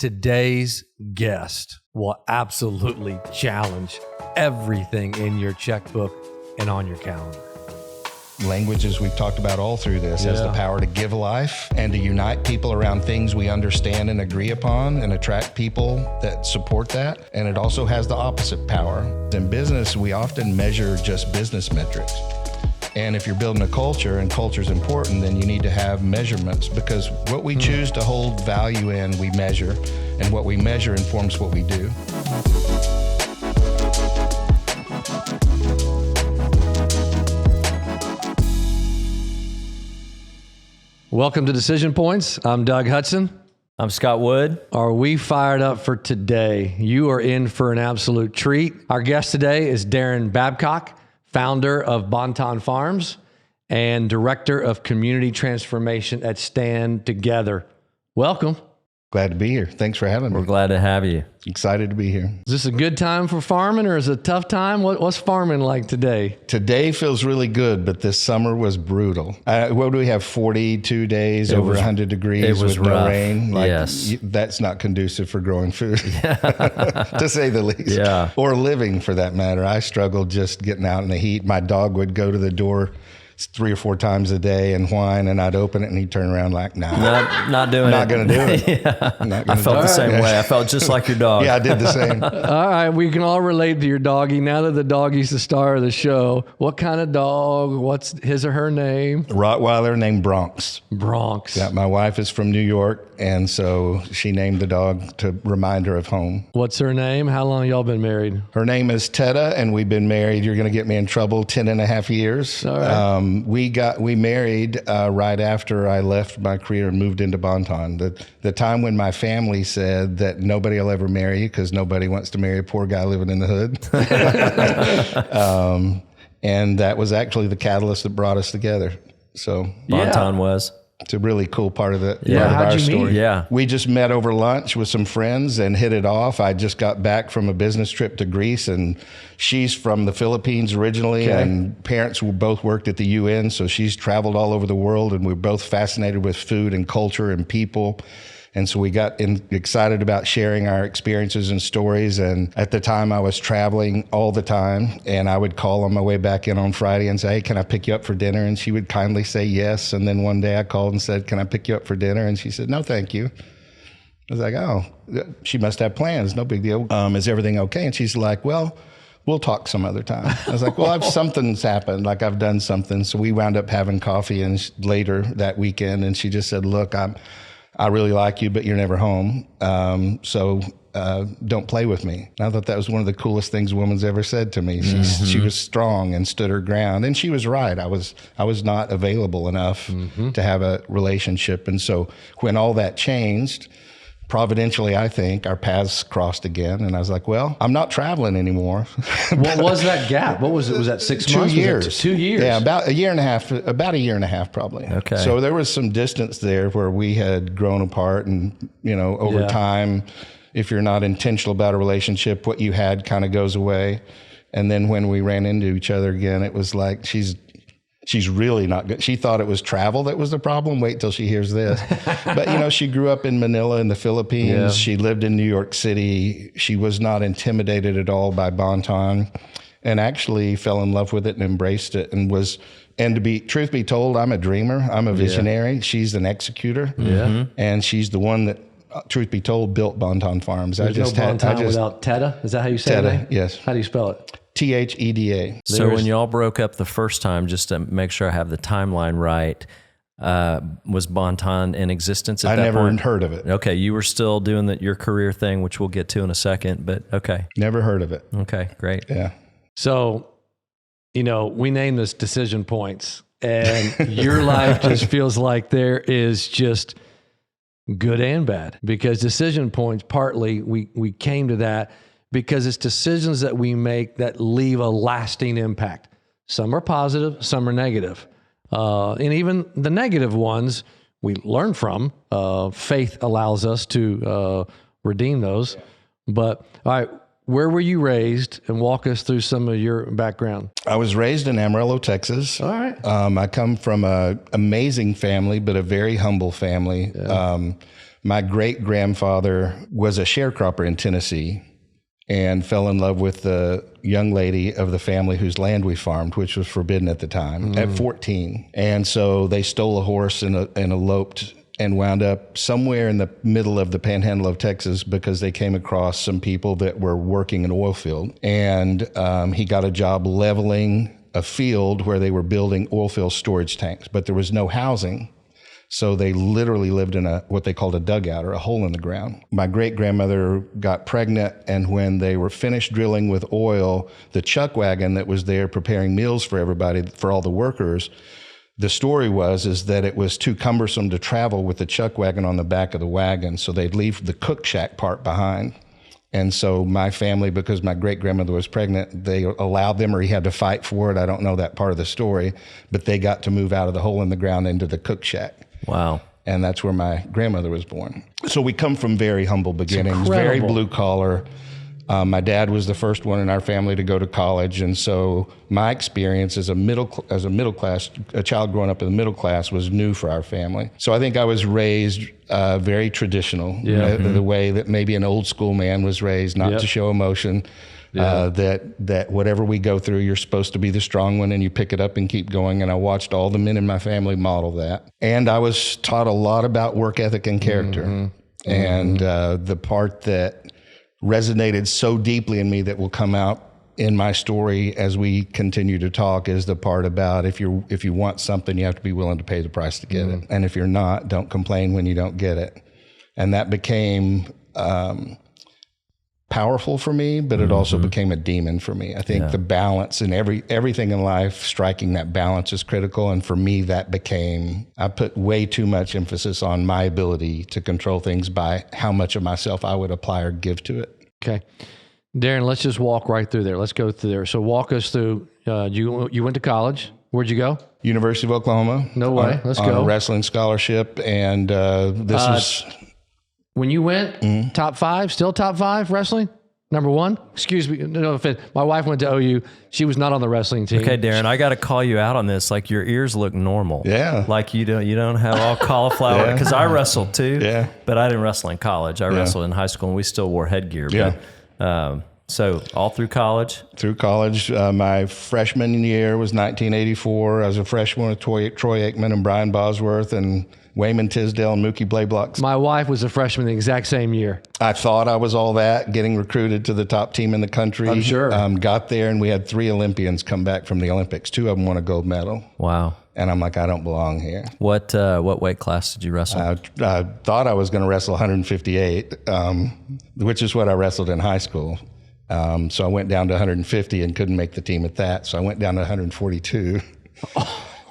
Today's guest will absolutely challenge everything in your checkbook and on your calendar. Languages we've talked about all through this has the power to give life and to unite people around things we understand and agree upon and attract people that support that. And it also has the opposite power. In business, we often measure just business metrics. And if you're building a culture and culture is important, then you need to have measurements, because what we choose to hold value in, we measure, and what we measure informs what we do. Welcome to Decision Points. I'm Doug Hudson. I'm Scott Wood. Are we fired up for today? You are in for an absolute treat. Our guest today is Daron Babcock, founder of Bonton Farms and director of community transformation at Stand Together. Welcome. Glad to be here. Thanks for having me. We're glad to have you. Excited to be here. Is this a good time for farming or is it a tough time? What's farming like today? Today feels really good, but this summer was brutal. What do we have, 42 days over 100 degrees with no rain? Yes. That's not conducive for growing food, to say the least. Yeah. Or living, for that matter. I struggled just getting out in the heat. My dog would go to the door 3 or 4 times a day and whine, and I'd open it and he'd turn around like, nah, not doing it. Not going to do it. Yeah. I felt the same way. I felt just like your dog. Yeah, I did the same. All right, we can all relate to your doggy. Now that the doggy's the star of the show, what kind of dog? What's his or her name? Rottweiler named Bronx. Bronx. Yeah, my wife is from New York, and so she named the dog to remind her of home. What's her name? How long y'all been married? Her name is Tetta, and we've been married, you're going to get me in trouble, 10 and a half years. All right. We married right after I left my career and moved into Bonton. The time when my family said that nobody will ever marry you because nobody wants to marry a poor guy living in the hood. And that was actually the catalyst that brought us together. So Bonton was. It's a really cool part of the part of How'd our you story. meet? Yeah. We just met over lunch with some friends and hit it off. I just got back from a business trip to Greece, and she's from the Philippines originally, and parents both worked at the UN, so she's traveled all over the world, and we're both fascinated with food and culture and people. And so we got excited about sharing our experiences and stories. And at the time I was traveling all the time, and I would call on my way back in on Friday and say, hey, can I pick you up for dinner? And she would kindly say yes. And then one day I called and said, can I pick you up for dinner? And she said, no, thank you. I was like, oh, she must have plans. No big deal. Is everything okay? And she's like, well, we'll talk some other time. I was like, well, something's happened. Like I've done something. So we wound up having coffee later that weekend. And she just said, look, I really like you, but you're never home. So don't play with me. And I thought that was one of the coolest things a woman's ever said to me. She was strong and stood her ground. And she was right. I was not available enough to have a relationship. And so when all that changed, providentially, I think, our paths crossed again. And I was like, well, I'm not traveling anymore. What was that gap? What was it? Was that 6 months? 2 years. 2 years? Yeah, about a year and a half probably. Okay. So there was some distance there where we had grown apart, and, over time, if you're not intentional about a relationship, what you had kind of goes away. And then when we ran into each other again, it was like, she's really not good. She thought it was travel that was the problem. Wait till she hears this. But, she grew up in Manila in the Philippines. Yeah. She lived in New York City. She was not intimidated at all by Bonton, and actually fell in love with it and embraced it, and truth be told, I'm a dreamer. I'm a visionary. She's an executor. Yeah. And she's the one that, truth be told, built Bonton Farms. There's no Bonton without Tetta? Is that how you say it? Tetta, yes. How do you spell it? Theda. So when y'all broke up the first time, just to make sure I have the timeline right, was Bonton in existence at that point? I never heard of it. Okay, you were still doing your career thing, which we'll get to in a second, but okay. Never heard of it. Okay, great. Yeah. So, we name this Decision Points, and your life just feels like there is just good and bad, because decision points, partly we came to that because it's decisions that we make that leave a lasting impact. Some are positive, some are negative. And even the negative ones we learn from. Faith allows us to redeem those. But all right, where were you raised, and walk us through some of your background? I was raised in Amarillo, Texas. All right. I come from an amazing family, but a very humble family. Yeah. My great-grandfather was a sharecropper in Tennessee and fell in love with the young lady of the family whose land we farmed, which was forbidden at the time, at 14. And so they stole a horse and eloped and wound up somewhere in the middle of the panhandle of Texas because they came across some people that were working an oil field. And he got a job leveling a field where they were building oil field storage tanks, but there was no housing. So they literally lived in what they called a dugout, or a hole in the ground. My great-grandmother got pregnant, and when they were finished drilling with oil, the chuck wagon that was there preparing meals for everybody, for all the workers, the story is that it was too cumbersome to travel with the chuck wagon on the back of the wagon, so they'd leave the cook shack part behind. And so my family, because my great-grandmother was pregnant, they allowed them, or he had to fight for it. I don't know that part of the story, but they got to move out of the hole in the ground into the cook shack. Wow. And that's where my grandmother was born. So we come from very humble beginnings, very blue collar. My dad was the first one in our family to go to college. And so my experience as a child growing up in the middle class was new for our family. So I think I was raised very traditional, the way that maybe an old school man was raised, not to show emotion. That whatever we go through, you're supposed to be the strong one and you pick it up and keep going. And I watched all the men in my family model that. And I was taught a lot about work ethic and character. And the part that resonated so deeply in me that will come out in my story as we continue to talk is the part about if you want something, you have to be willing to pay the price to get it. And if you're not, don't complain when you don't get it. And that became powerful for me, but it also became a demon for me. I think the balance in everything in life, striking that balance is critical. And for me, I put way too much emphasis on my ability to control things by how much of myself I would apply or give to it. Okay. Daron, let's just walk right through there. Let's go through there. So walk us through, you went to college. Where'd you go? University of Oklahoma. No way. Let's go. On a wrestling scholarship. And this was... When you went, top five, still top five wrestling? Number one? Excuse me. No offense. My wife went to OU. She was not on the wrestling team. Okay, Daron, I got to call you out on this. Like, your ears look normal. Yeah. Like you don't have all cauliflower. Because I wrestled too. Yeah. But I didn't wrestle in college. I wrestled in high school, and we still wore headgear. Yeah. But, so all through college? Through college. My freshman year was 1984. I was a freshman with Troy Aikman and Brian Bosworth and Wayman Tisdale and Mookie Blablocks. My wife was a freshman the exact same year. I thought I was all that, getting recruited to the top team in the country. I'm sure. Got there, and we had 3 Olympians come back from the Olympics. 2 of them won a gold medal. Wow. And I'm like, I don't belong here. What weight class did you wrestle? I thought I was going to wrestle 158, which is what I wrestled in high school. So I went down to 150 and couldn't make the team at that. So I went down to 142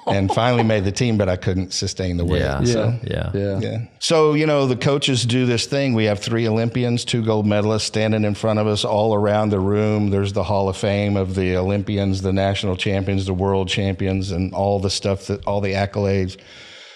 and finally made the team, but I couldn't sustain the weight. Yeah. So, the coaches do this thing. We have 3 Olympians, 2 gold medalists standing in front of us all around the room. There's the Hall of Fame of the Olympians, the national champions, the world champions, and all the stuff, all the accolades.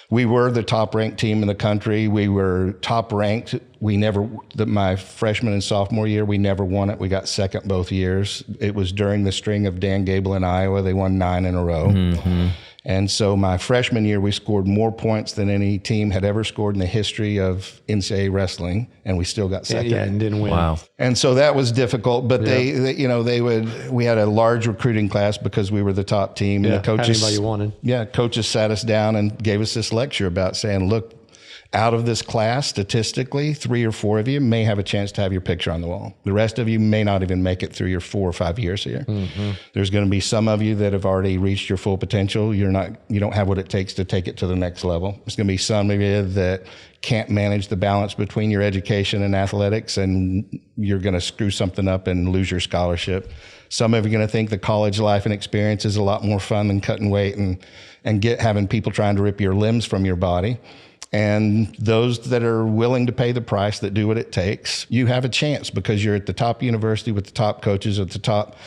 We were the top-ranked team in the country. We were top-ranked. My freshman and sophomore year, we never won it. We got second both years. It was during the string of Dan Gable in Iowa. They won 9 in a row. Mm-hmm. And so my freshman year, we scored more points than any team had ever scored in the history of NCAA wrestling, and we still got second. Yeah, and didn't win. Wow. And so that was difficult, but we had a large recruiting class because we were the top team. Yeah, and the coaches, anybody you wanted. Yeah, coaches sat us down and gave us this lecture about saying, look, out of this class, statistically, 3 or 4 of you may have a chance to have your picture on the wall. The rest of you may not even make it through your 4 or 5 years here. Mm-hmm. There's going to be some of you that have already reached your full potential. You don't have what it takes to take it to the next level. There's going to be some of you that can't manage the balance between your education and athletics, and you're going to screw something up and lose your scholarship. Some of you are going to think the college life and experience is a lot more fun than cutting weight and having people trying to rip your limbs from your body. And those that are willing to pay the price, that do what it takes, you have a chance because you're at the top university with the top coaches, at the top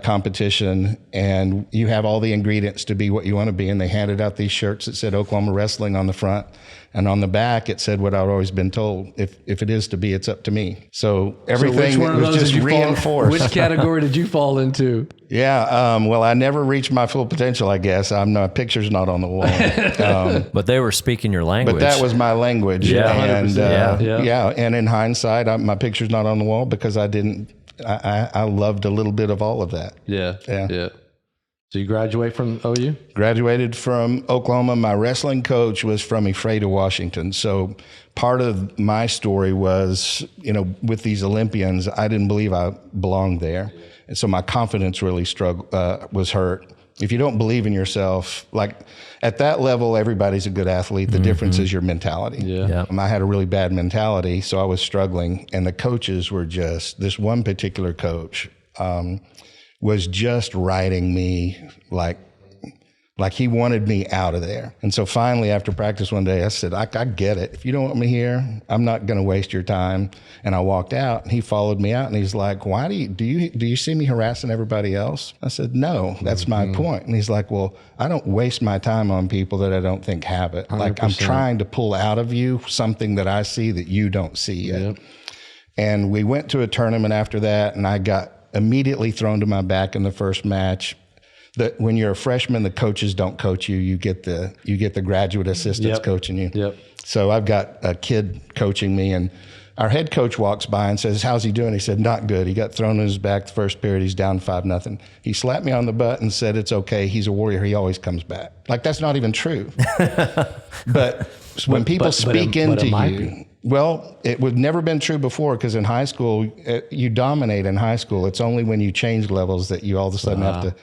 competition, and you have all the ingredients to be what you want to be. And they handed out these shirts that said Oklahoma Wrestling on the front, and on the back it said what I'd always been told: if it is to be, it's up to me. So everything was just reinforced. Which category did you fall into? Yeah, well, I never reached my full potential, I guess. My picture's not on the wall. But they were speaking your language. But that was my language. Yeah, and 100%. yeah. And in hindsight, my picture's not on the wall because I loved a little bit of all of that. Yeah. So you graduate from OU? Graduated from Oklahoma. My wrestling coach was from Ephrata, Washington. So part of my story was, with these Olympians, I didn't believe I belonged there. And so my confidence really was hurt. If you don't believe in yourself, like at that level, everybody's a good athlete. The difference is your mentality. Yeah. I had a really bad mentality, so I was struggling. And the coaches were this one particular coach was just riding me like he wanted me out of there. And so finally, after practice one day, I said, I get it. If you don't want me here, I'm not going to waste your time. And I walked out, and he followed me out, and he's like, why do you see me harassing everybody else? I said, no, that's my point. And he's like, well, I don't waste my time on people that I don't think have it. 100%. Like I'm trying to pull out of you something that I see that you don't see yet. Yep. And we went to a tournament after that, and I got immediately thrown to my back in the first match. That when you're a freshman, the coaches don't coach you. You get the graduate assistants coaching you. Yep. So I've got a kid coaching me, and our head coach walks by and says, how's he doing? He said, not good. He got thrown in his back the first period. He's down 5-0. He slapped me on the butt and said, it's okay. He's a warrior. He always comes back. Like, that's not even true. But when people speak into you, well, it would never been true before, because in high school, you dominate in high school. It's only when you change levels that you all of a sudden have to.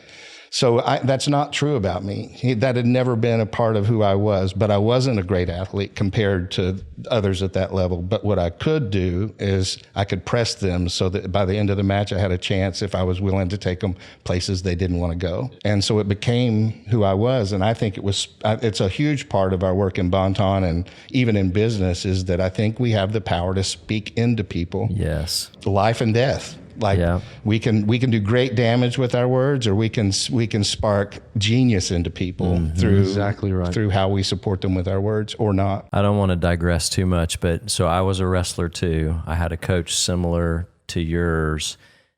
So that's not true about me. That had never been a part of who I was, but I wasn't a great athlete compared to others at that level. But what I could do is I could press them so that by the end of the match, I had a chance if I was willing to take them places they didn't want to go. And so it became who I was. And I think it's a huge part of our work in Bonton and even in business is that I think we have the power to speak into people. Yes. Life and death. We can do great damage with our words, or we can spark genius into people through how we support them with our words or not. I don't want to digress too much, but so I was a wrestler too. I had a coach similar to yours,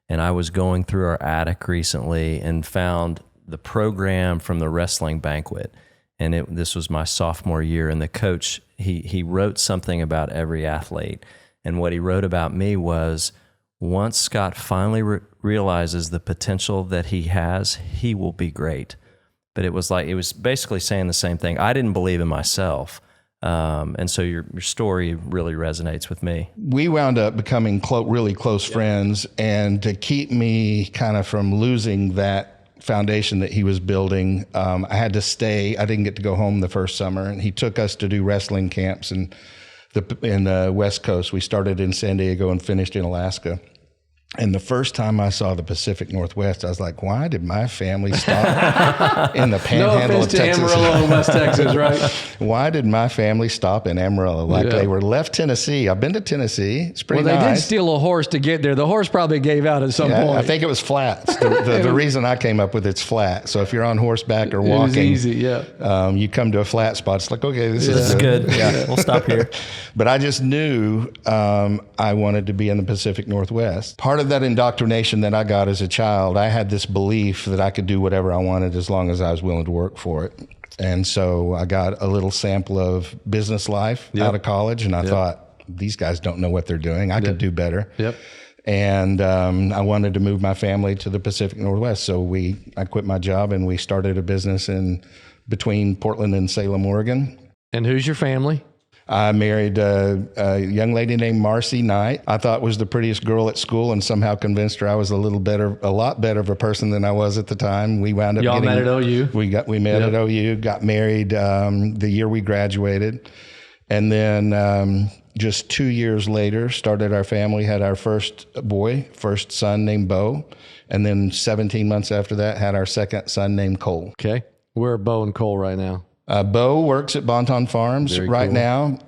and I was going through our attic recently and found the program from the wrestling banquet. And this was my sophomore year, and the coach, he wrote something about every athlete. And what he wrote about me was, once Scott finally realizes the potential that he has, he will be great. But it was basically saying the same thing. I didn't believe in myself. And so your story really resonates with me. We wound up becoming really close friends. And to keep me kind of from losing that foundation that he was building, I had to stay. I didn't get to go home the first summer. And he took us to do wrestling camps in the West Coast. We started in San Diego and finished in Alaska. And the first time I saw the Pacific Northwest, I was like, why did my family stop in the panhandle of Texas? No offense to Amarillo, West Texas, right? Why did my family stop in Amarillo? They were left Tennessee. I've been to Tennessee. It's pretty nice. Well, they did steal a horse to get there. The horse probably gave out at some point. I think it was flats. The reason I came up with it's flat. So if you're on horseback or walking, it was easy, you come to a flat spot. It's like, okay, this is good. Yeah, we'll stop here. But I just knew I wanted to be in the Pacific Northwest. Part of that indoctrination that I got as a child, I had this belief that I could do whatever I wanted as long as I was willing to work for it. And so I got a little sample of business life out of college, and I thought, these guys don't know what they're doing. I could do better. And I wanted to move my family to the Pacific Northwest. So I quit my job, and we started a business between Portland and Salem, Oregon. And who's your family? I married a young lady named Marcy Knight. I thought was the prettiest girl at school, and somehow convinced her I was a lot better of a person than I was at the time. We wound up met at OU? We met at OU, got married the year we graduated. And then just 2 years later, started our family, had our first son named Bo. And then 17 months after that, had our second son named Cole. Okay. Where are Bo and Cole right now? Bo works at Bonton Farms right now.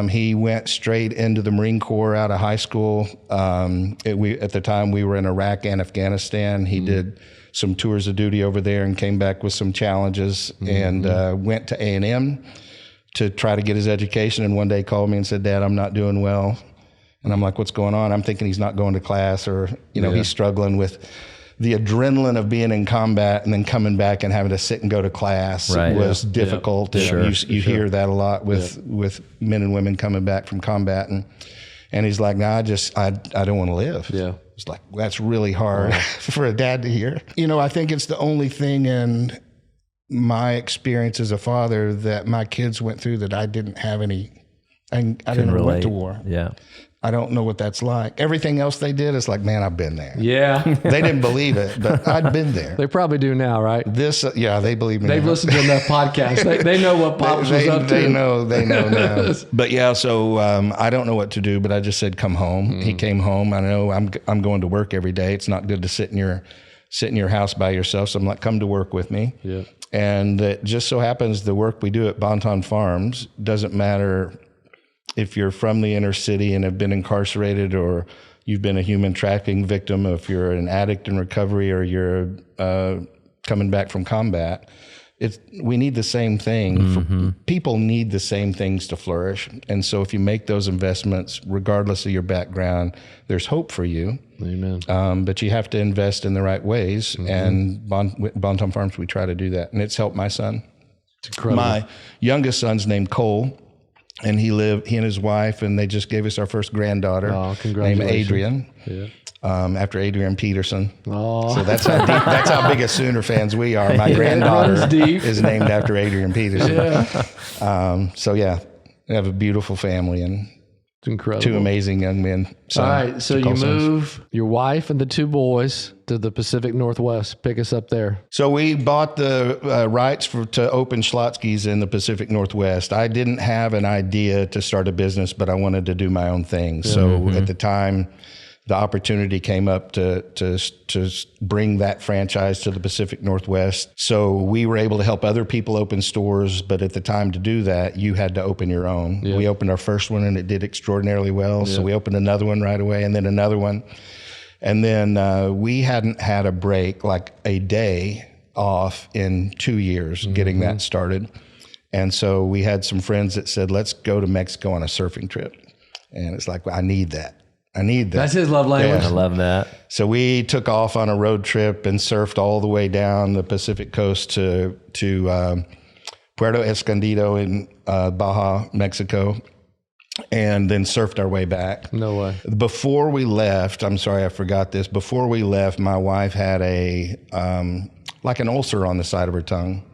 He went straight into the Marine Corps out of high school. At the time, we were in Iraq and Afghanistan. He did some tours of duty over there and came back with some challenges and went to A&M to try to get his education. And one day called me and said, Dad, I'm not doing well. And I'm like, what's going on? I'm thinking he's not going to class, or, he's struggling with the adrenaline of being in combat and then coming back and having to sit and go to class was difficult. Sure. You hear that a lot with men and women coming back from combat. And he's like, I don't want to live. Yeah. It's like, that's really hard for a dad to hear. I think it's the only thing in my experience as a father that my kids went through that I didn't have any. I didn't went to war. Yeah. I don't know what that's like. Everything else they did is like, man, I've been there. Yeah. They didn't believe it, but I'd been there. They probably do now, right? They believe me. They've now. listened to enough podcasts. They know what Pops was up to. They know now. But yeah, so I don't know what to do, but I just said, come home. He came home. I know I'm going to work every day. It's not good to sit in your house by yourself. So I'm like, come to work with me. Yeah. And it just so happens the work we do at Bonton Farms doesn't matter if you're from the inner city and have been incarcerated, or you've been a human trafficking victim, or if you're an addict in recovery, or you're coming back from combat. We need the same thing. People need the same things to flourish. And so if you make those investments, regardless of your background, there's hope for you. Amen. But you have to invest in the right ways. And Bonton Farms, we try to do that. And it's helped my son. It's incredible. My youngest son's named Cole. And he and his wife, and they just gave us our first granddaughter named Adrian, after Adrian Peterson. Oh. So that's how big a Sooner fans we are. My granddaughter is named after Adrian Peterson. We have a beautiful family and it's incredible. Two amazing young men. All right, so you move your wife and the two boys to the Pacific Northwest. Pick us up there. So we bought the rights to open Schlotzsky's in the Pacific Northwest. I didn't have an idea to start a business, but I wanted to do my own thing. So at the time, the opportunity came up to bring that franchise to the Pacific Northwest. So we were able to help other people open stores, but at the time to do that, you had to open your own. We opened our first one and it did extraordinarily well. So we opened another one right away, and then another one. And then we hadn't had a break, like a day off, in 2 years getting that started. And so we had some friends that said, let's go to Mexico on a surfing trip. And it's like, well, I need that. That's his love language. I love that. So we took off on a road trip and surfed all the way down the Pacific coast to Puerto Escondido in Baja, Mexico, and then surfed our way back. No way. Before we left, I'm sorry, I forgot this. Before we left, my wife had like an ulcer on the side of her tongue.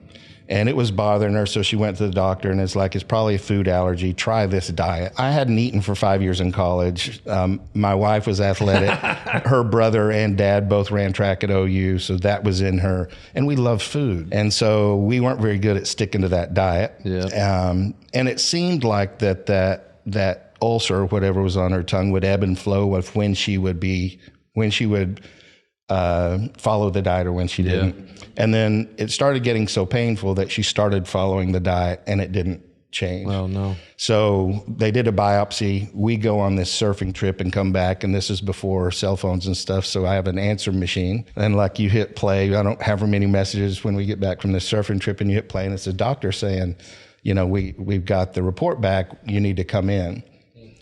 And it was bothering her, so she went to the doctor, and it's probably a food allergy. Try this diet. I hadn't eaten for 5 years in college. My wife was athletic. Her brother and dad both ran track at OU, so that was in her. And we love food. And so we weren't very good at sticking to that diet. Yeah. And it seemed like that ulcer, or whatever was on her tongue, would ebb and flow with when she would follow the diet or when she didn't. And then it started getting so painful that she started following the diet and it didn't change. Oh, no. So they did a biopsy. We go on this surfing trip and come back, and this is before cell phones and stuff. So I have an answer machine, and like you hit play. I don't have many messages when we get back from this surfing trip, and you hit play, and it's a doctor saying, we've got the report back. You need to come in.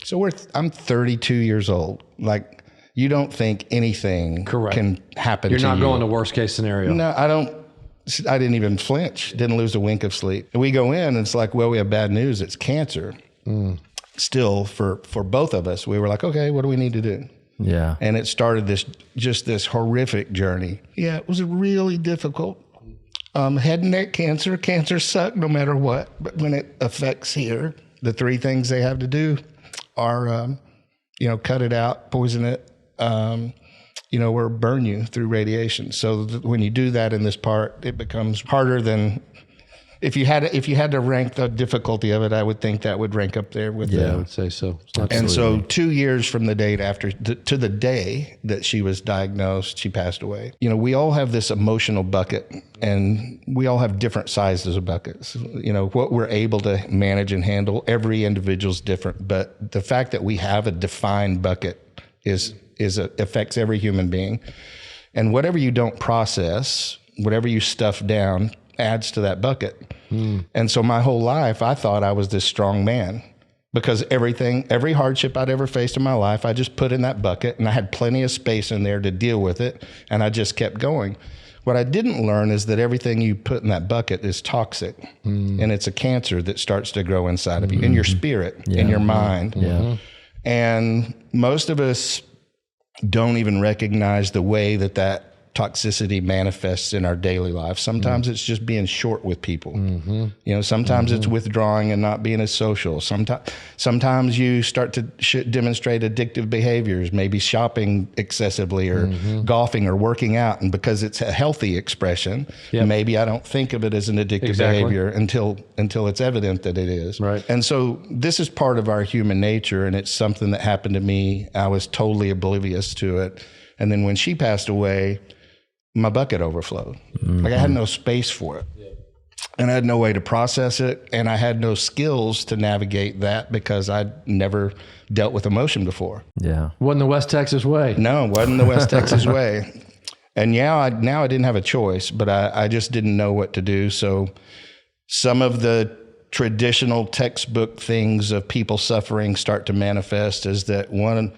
So I'm 32 years old. Like, you don't think anything can happen to you. You're not going to worst case scenario. No, I didn't even flinch. Didn't lose a wink of sleep. And we go in and it's like, well, we have bad news. It's cancer. Still, for both of us, we were like, okay, what do we need to do? Yeah. And it started this horrific journey. Yeah, it was really difficult. Head and neck cancer. Cancer suck no matter what. But when it affects here, the three things they have to do are, cut it out, poison it, or burn you through radiation. So when you do that in this part, it becomes harder than if you had to rank the difficulty of it, I would think that would rank up there with Yeah, I would say so. And so 2 years from the date after to the day that she was diagnosed, she passed away. You know, we all have this emotional bucket, and we all have different sizes of buckets. You know, what we're able to manage and handle, every individual's different, but the fact that we have a defined bucket affects every human being. And whatever you don't process, whatever you stuff down, adds to that bucket. And so my whole life, I thought I was this strong man, because every hardship I'd ever faced in my life, I just put in that bucket, and I had plenty of space in there to deal with it. And I just kept going. What I didn't learn is that everything you put in that bucket is toxic, and it's a cancer that starts to grow inside of you, in your spirit, in your mind. And most of us don't even recognize the way that toxicity manifests in our daily life. Sometimes it's just being short with people. You know, sometimes it's withdrawing and not being as social. Sometimes you start to demonstrate addictive behaviors, maybe shopping excessively or golfing or working out. And because it's a healthy expression, maybe I don't think of it as an addictive behavior until it's evident that it is. Right. And so this is part of our human nature, and it's something that happened to me. I was totally oblivious to it. And then when she passed away, my bucket overflowed. Like I had no space for it. And I had no way to process it. And I had no skills to navigate that, because I'd never dealt with emotion before. Yeah. Wasn't the West Texas way. No, it wasn't the West Texas way. And now I didn't have a choice, but I just didn't know what to do. So some of the traditional textbook things of people suffering start to manifest is that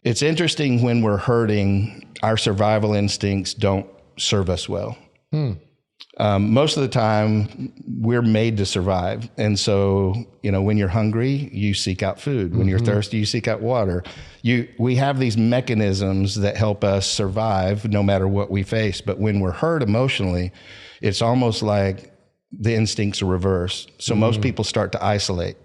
it's interesting, when we're hurting, our survival instincts don't serve us well. Most of the time we're made to survive. And so, you know, when you're hungry, you seek out food. When you're thirsty, you seek out water. We have these mechanisms that help us survive no matter what we face. But when we're hurt emotionally, it's almost like the instincts are reversed. So most people start to isolate,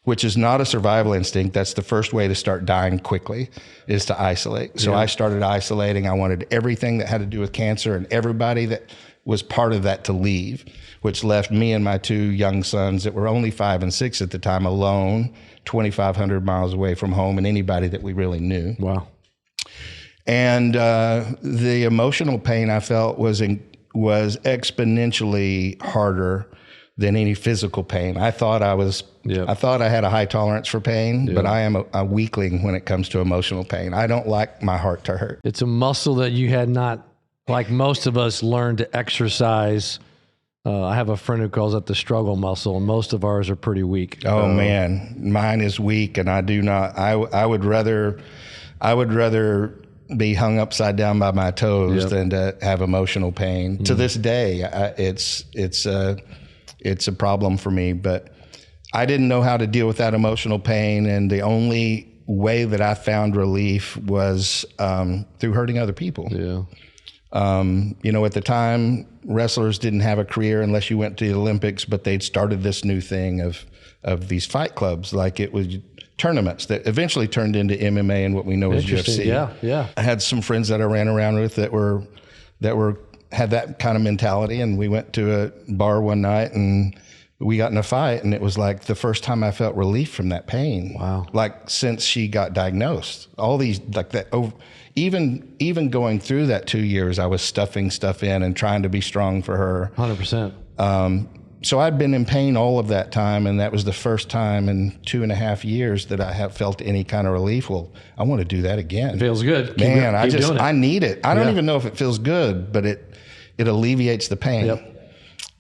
which is not a survival instinct. That's the first way to start dying quickly, is to isolate. So I started isolating. I wanted everything that had to do with cancer and everybody that was part of that to leave, which left me and my 2 young sons that were only 5 and 6 at the time alone, 2,500 miles away from home and anybody that we really knew. Wow. And the emotional pain I felt was exponentially harder than any physical pain. I thought I had a high tolerance for pain, but I am a weakling when it comes to emotional pain. I don't like my heart to hurt. It's a muscle that you had not, like most of us, learned to exercise. I have a friend who calls it the struggle muscle, and most of ours are pretty weak. Oh man, mine is weak, and I do not. I would rather be hung upside down by my toes than to have emotional pain. To this day, it's a problem for me, but I didn't know how to deal with that emotional pain. And the only way that I found relief was through hurting other people. Yeah. You know, at the time, wrestlers didn't have a career unless you went to the Olympics, but they'd started this new thing of these fight clubs. Like, it was tournaments that eventually turned into MMA and what we know as UFC. Yeah. I had some friends that I ran around with that had that kind of mentality, and we went to a bar one night and we got in a fight, and it was like the first time I felt relief from that pain. Wow. Like, since she got diagnosed, all these, like that, even going through that 2 years, I was stuffing stuff in and trying to be strong for her. 100%. So I'd been in pain all of that time, and that was the first time in 2.5 years that I have felt any kind of relief. Well, I want to do that again. It feels good. Man, I need it. I don't even know if it feels good, but it alleviates the pain. Yep.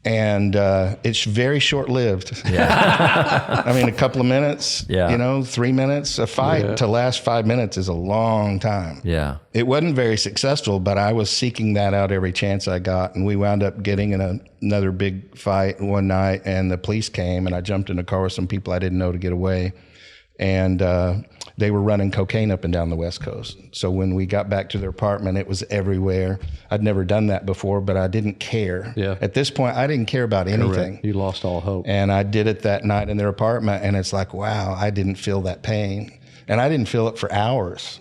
And it's very short-lived. Yeah. I mean, a couple of minutes, 3 minutes. A fight to last 5 minutes is a long time. Yeah. It wasn't very successful, but I was seeking that out every chance I got. And we wound up getting in another big fight one night, and the police came, and I jumped in a car with some people I didn't know to get away. And they were running cocaine up and down the West Coast. So when we got back to their apartment, it was everywhere. I'd never done that before, but I didn't care. Yeah. At this point, I didn't care about anything. Correct. You lost all hope. And I did it that night in their apartment, and it's like, wow, I didn't feel that pain. And I didn't feel it for hours.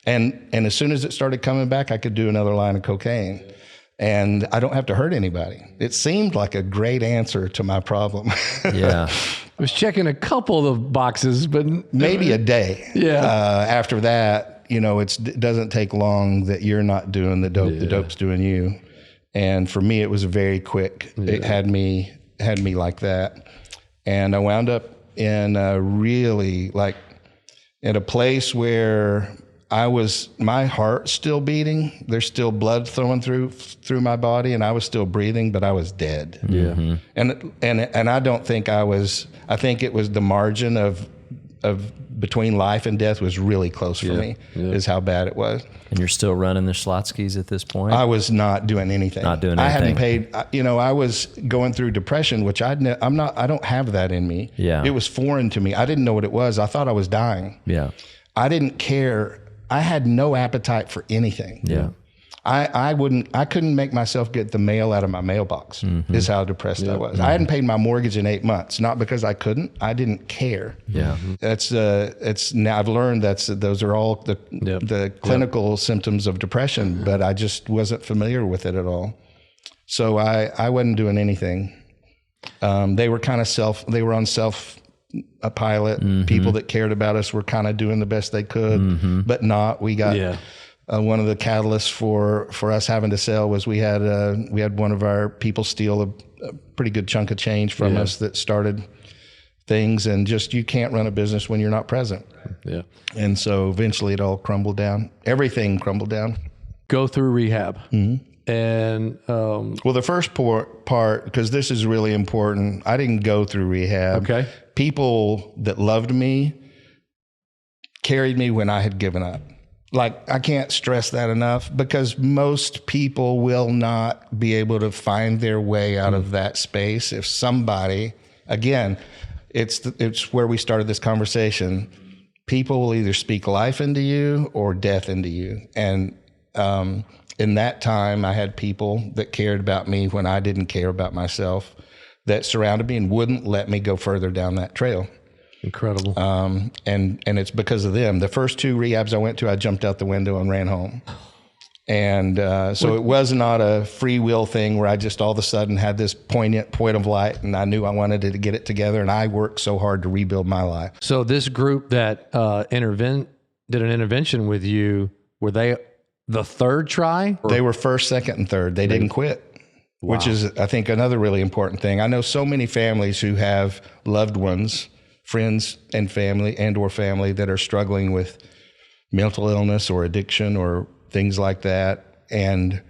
And as soon as it started coming back, I could do another line of cocaine. and I don't have to hurt anybody. It seemed like a great answer to my problem. Yeah. I was checking a couple of boxes, but Maybe a day. Yeah. After that, it doesn't take long that you're not doing the dope. The dope's doing you. And for me, it was very quick. It had me like that. And I wound up in really like in a place where my heart still beating. There's still blood flowing through my body, and I was still breathing, but I was dead. Yeah. And I don't think I think it was the margin of between life and death was really close for me, is how bad it was. And you're still running the Schlotzskys at this point? I was not doing anything. Not doing anything. I hadn't paid, I was going through depression, which I don't have that in me. Yeah. It was foreign to me. I didn't know what it was. I thought I was dying. Yeah. I didn't care. I had no appetite for anything. Yeah. I couldn't make myself get the mail out of my mailbox, is how depressed I was. I hadn't paid my mortgage in 8 months, not because I couldn't, I didn't care. Yeah. It's now I've learned those are all the clinical symptoms of depression, but I just wasn't familiar with it at all. So I wasn't doing anything. They were kind of they were on self a pilot. People that cared about us were kind of doing the best they could, but not. We got one of the catalysts for us having to sell was we had one of our people steal a pretty good chunk of change from us that started things, and just you can't run a business when you're not present. Yeah. And so eventually it all crumbled down. Everything crumbled down. Go through rehab. And well, the first part, because this is really important, I didn't go through rehab. Okay. People that loved me carried me when I had given up. Like, I can't stress that enough, because most people will not be able to find their way out of that space if somebody, again, it's where we started this conversation. People will either speak life into you or death into you. And in that time, I had people that cared about me when I didn't care about myself, that surrounded me and wouldn't let me go further down that trail. incredible. And it's because of them. The first 2 rehabs I went to, I jumped out the window and ran home. And so it was not a free will thing where I just all of a sudden had this poignant point of light and I knew I wanted to get it together, and I worked so hard to rebuild my life. So this group that did an intervention with you, were they the third try? They were first, second, and third. They didn't quit, which is, I think, another really important thing. I know so many families who have loved ones, friends and family or family that are struggling with mental illness or addiction or things like that, and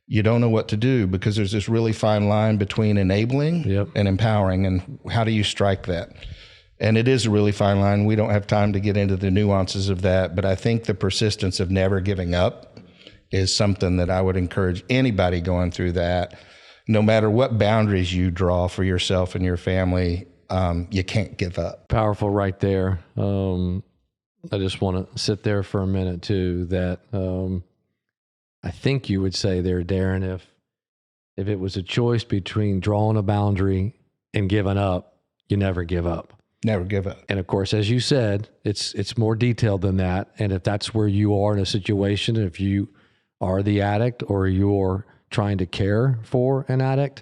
you don't know what to do because there's this really fine line between enabling and empowering, and how do you strike that? And it is a really fine line. We don't have time to get into the nuances of that, but I think the persistence of never giving up is something that I would encourage anybody going through that. No matter what boundaries you draw for yourself and your family, you can't give up. Powerful right there. I just want to sit there for a minute too, that I think you would say there, Daron, if it was a choice between drawing a boundary and giving up, you never give up. Never give up. And of course, as you said, it's more detailed than that. And if that's where you are in a situation, if you are the addict or you're trying to care for an addict,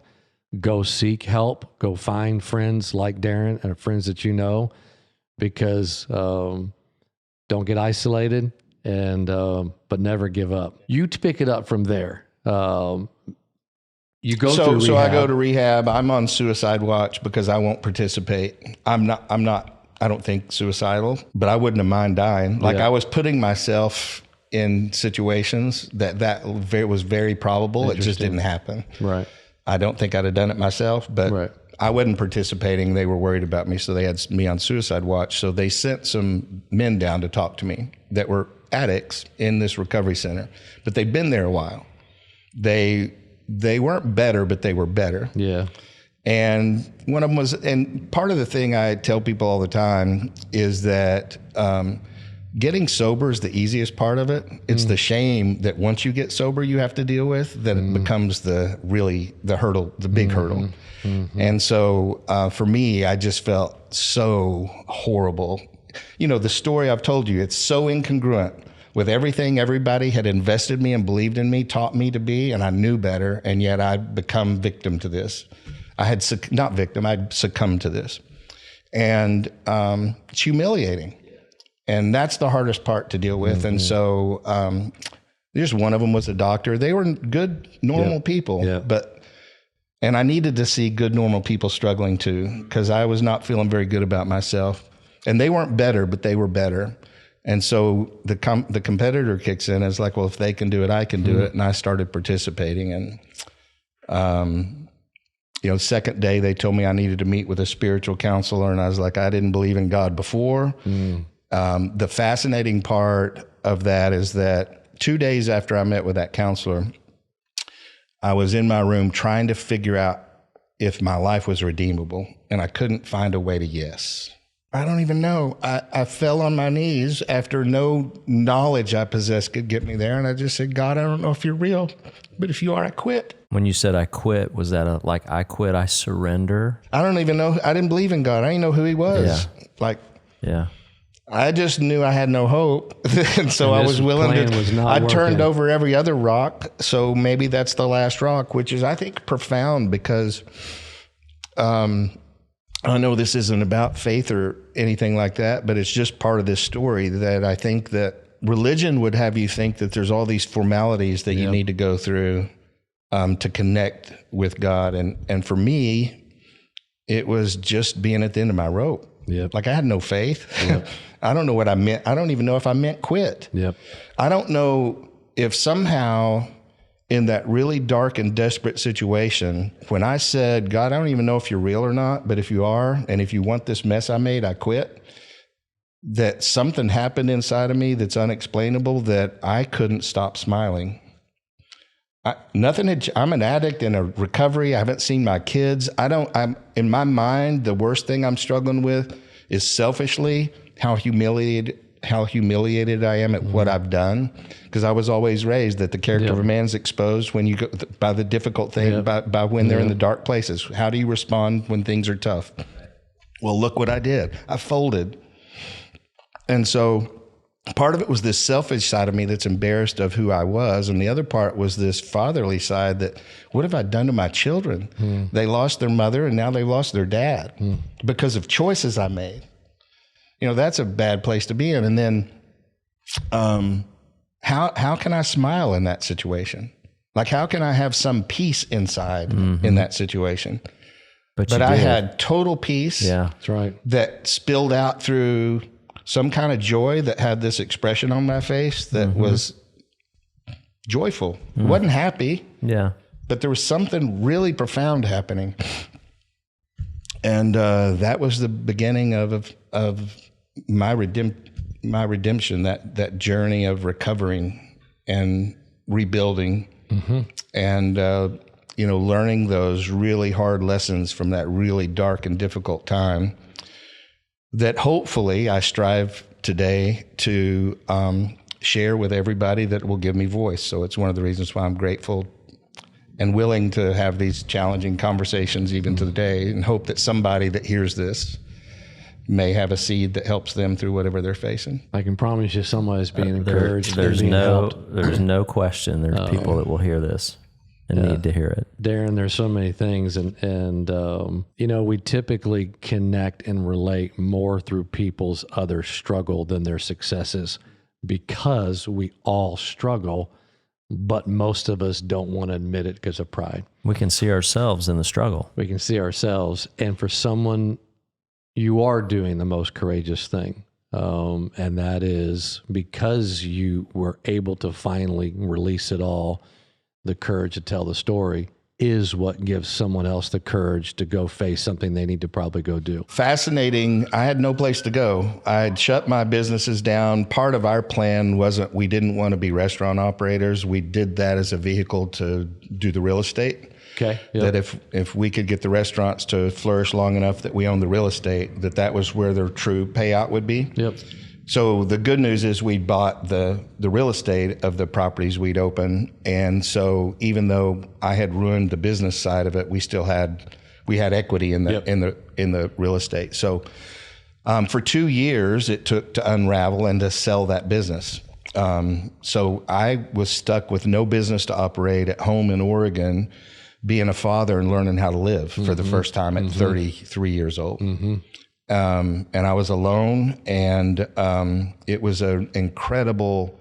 go seek help, go find friends like Daron and friends that you know, because don't get isolated, and but never give up. You pick it up from there. You go through rehab. So I go to rehab. I'm on suicide watch because I won't participate. I don't think suicidal, but I wouldn't have mind dying. Like I was putting myself in situations that was very probable. It just didn't happen. Right. I don't think I'd have done it myself, but I wasn't participating. They were worried about me, so they had me on suicide watch. So they sent some men down to talk to me that were addicts in this recovery center, but they'd been there a while. They weren't better, but they were better. Yeah. And one of them was, and part of the thing I tell people all the time is that getting sober is the easiest part of it. It's the shame that once you get sober, you have to deal with, that it becomes the hurdle, the big hurdle. And so for me, I just felt so horrible. You know, the story I've told you, it's so incongruent. with everything everybody had invested me and believed in me, taught me to be, and I knew better, and yet I'd become victim to this. I'd succumbed to this. And it's humiliating. And that's the hardest part to deal with. And so just one of them was a doctor. They were good, normal people, and I needed to see good, normal people struggling too, because I was not feeling very good about myself. And they weren't better, but they were better. And so the competitor kicks in and it's like, well, if they can do it, I can do it. And I started participating. And, second day they told me I needed to meet with a spiritual counselor. And I was like, I didn't believe in God before. The fascinating part of that is that 2 days after I met with that counselor, I was in my room trying to figure out if my life was redeemable, and I couldn't find a way to yes. I don't even know. I fell on my knees after no knowledge I possessed could get me there, and I just said, God, I don't know if you're real, but if you are, I quit. When you said I quit, was that I quit, I surrender? I don't even know. I didn't believe in God. I didn't know who he was. Yeah. I just knew I had no hope. And so I was willing to, I turned over every other rock. So maybe that's the last rock, which is, I think, profound because I know this isn't about faith or anything like that, but it's just part of this story that I think that religion would have you think that there's all these formalities that you need to go through to connect with God. And for me, it was just being at the end of my rope. Like I had no faith. I don't know what I meant. I don't even know if I meant quit. I don't know if somehow in that really dark and desperate situation, when I said, God, I don't even know if you're real or not, but if you are, and if you want this mess I made, I quit, that something happened inside of me that's unexplainable that I couldn't stop smiling. I'm an addict in a recovery. I haven't seen my kids. I'm in my mind, the worst thing I'm struggling with is selfishly how humiliated I am at what I've done. Because I was always raised that the character of a man's exposed when you go by the difficult thing, by when they're in the dark places. How do you respond when things are tough? Well, look what I did. I folded. And so part of it was this selfish side of me that's embarrassed of who I was. And the other part was this fatherly side that, what have I done to my children? They lost their mother and now they've lost their dad because of choices I made. That's a bad place to be in. And then how can I smile in that situation? Like, how can I have some peace inside in that situation? But I had total peace. Yeah, that's right. That spilled out through some kind of joy that had this expression on my face that was joyful. Wasn't happy. But there was something really profound happening. And that was the beginning of my redemption, that journey of recovering and rebuilding and learning those really hard lessons from that really dark and difficult time that hopefully I strive today to share with everybody that will give me voice. So it's one of the reasons why I'm grateful and willing to have these challenging conversations even to the day, and hope that somebody that hears this may have a seed that helps them through whatever they're facing. I can promise you somebody's being encouraged. There's no question there's people that will hear this and need to hear it. Daron, there's so many things, and we typically connect and relate more through people's other struggle than their successes, because we all struggle, but most of us don't want to admit it because of pride. We can see ourselves in the struggle. We can see ourselves, and for someone, you are doing the most courageous thing, and that is because you were able to finally release it all. The courage to tell the story is what gives someone else the courage to go face something they need to probably go do. Fascinating. I had no place to go. I had shut my businesses down. Part of our plan wasn't, we didn't want to be restaurant operators. We did that as a vehicle to do the real estate. Okay. That if we could get the restaurants to flourish long enough that we own the real estate, that was where their true payout would be. So the good news is we bought the real estate of the properties we'd open. And so even though I had ruined the business side of it, we had equity in the real estate. So for 2 years it took to unravel and to sell that business. So I was stuck with no business to operate at home in Oregon, being a father and learning how to live for the first time at 33 years old. And I was alone, and it was an incredible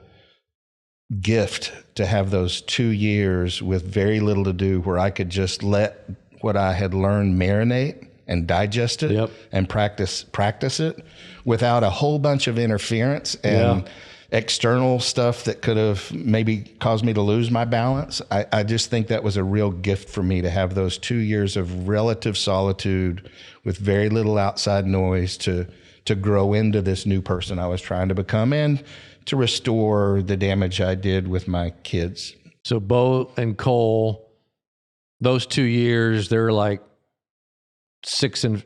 gift to have those 2 years with very little to do, where I could just let what I had learned marinate and digest it and practice it without a whole bunch of interference and external stuff that could have maybe caused me to lose my balance. I just think that was a real gift for me to have those 2 years of relative solitude with very little outside noise to grow into this new person I was trying to become and to restore the damage I did with my kids. So Bo and Cole, those 2 years, they're like 6 and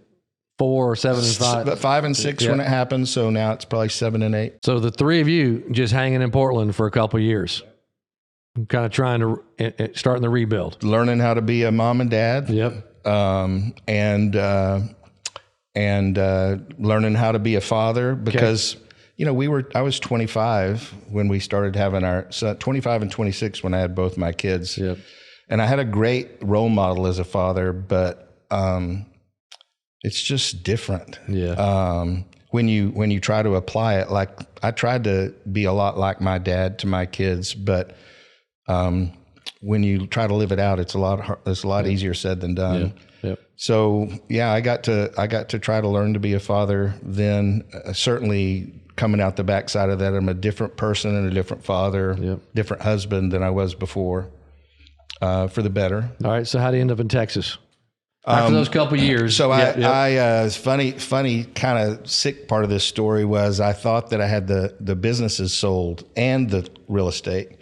4, 7 and 5. 5 and 6 when it happened. So now it's probably 7 and 8. So the three of you just hanging in Portland for a couple of years, kind of trying to starting the rebuild, learning how to be a mom and dad. And learning how to be a father, because I was 25 when we started having our son, 25 and 26 when I had both my kids. And I had a great role model as a father, but it's just different. When you try to apply it, like I tried to be a lot like my dad to my kids, but when you try to live it out, it's a lot easier said than done. So I got to try to learn to be a father. Then certainly coming out the backside of that, I'm a different person and a different father, different husband than I was before, for the better. All right. So how do you end up in Texas? After those couple of years. So funny kind of sick part of this story was I thought that I had the businesses sold and the real estate.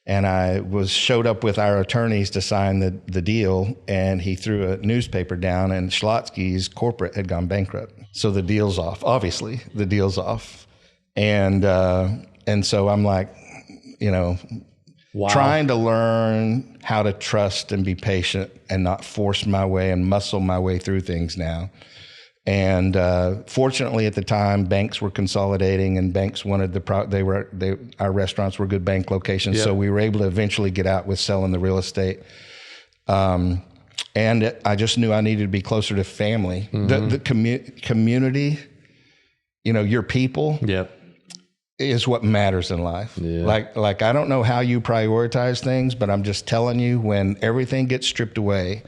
And I showed up with our attorneys to sign the deal, and he threw a newspaper down, and Schlotsky's corporate had gone bankrupt. So the deal's off. Obviously, the deal's off. And so I'm like, trying to learn how to trust and be patient and not force my way and muscle my way through things now. And fortunately, at the time, banks were consolidating, and banks wanted our restaurants were good bank locations, so we were able to eventually get out with selling the real estate. And I just knew I needed to be closer to family, the community. Your people is what matters in life. Like I don't know how you prioritize things, but I'm just telling you, when everything gets stripped away,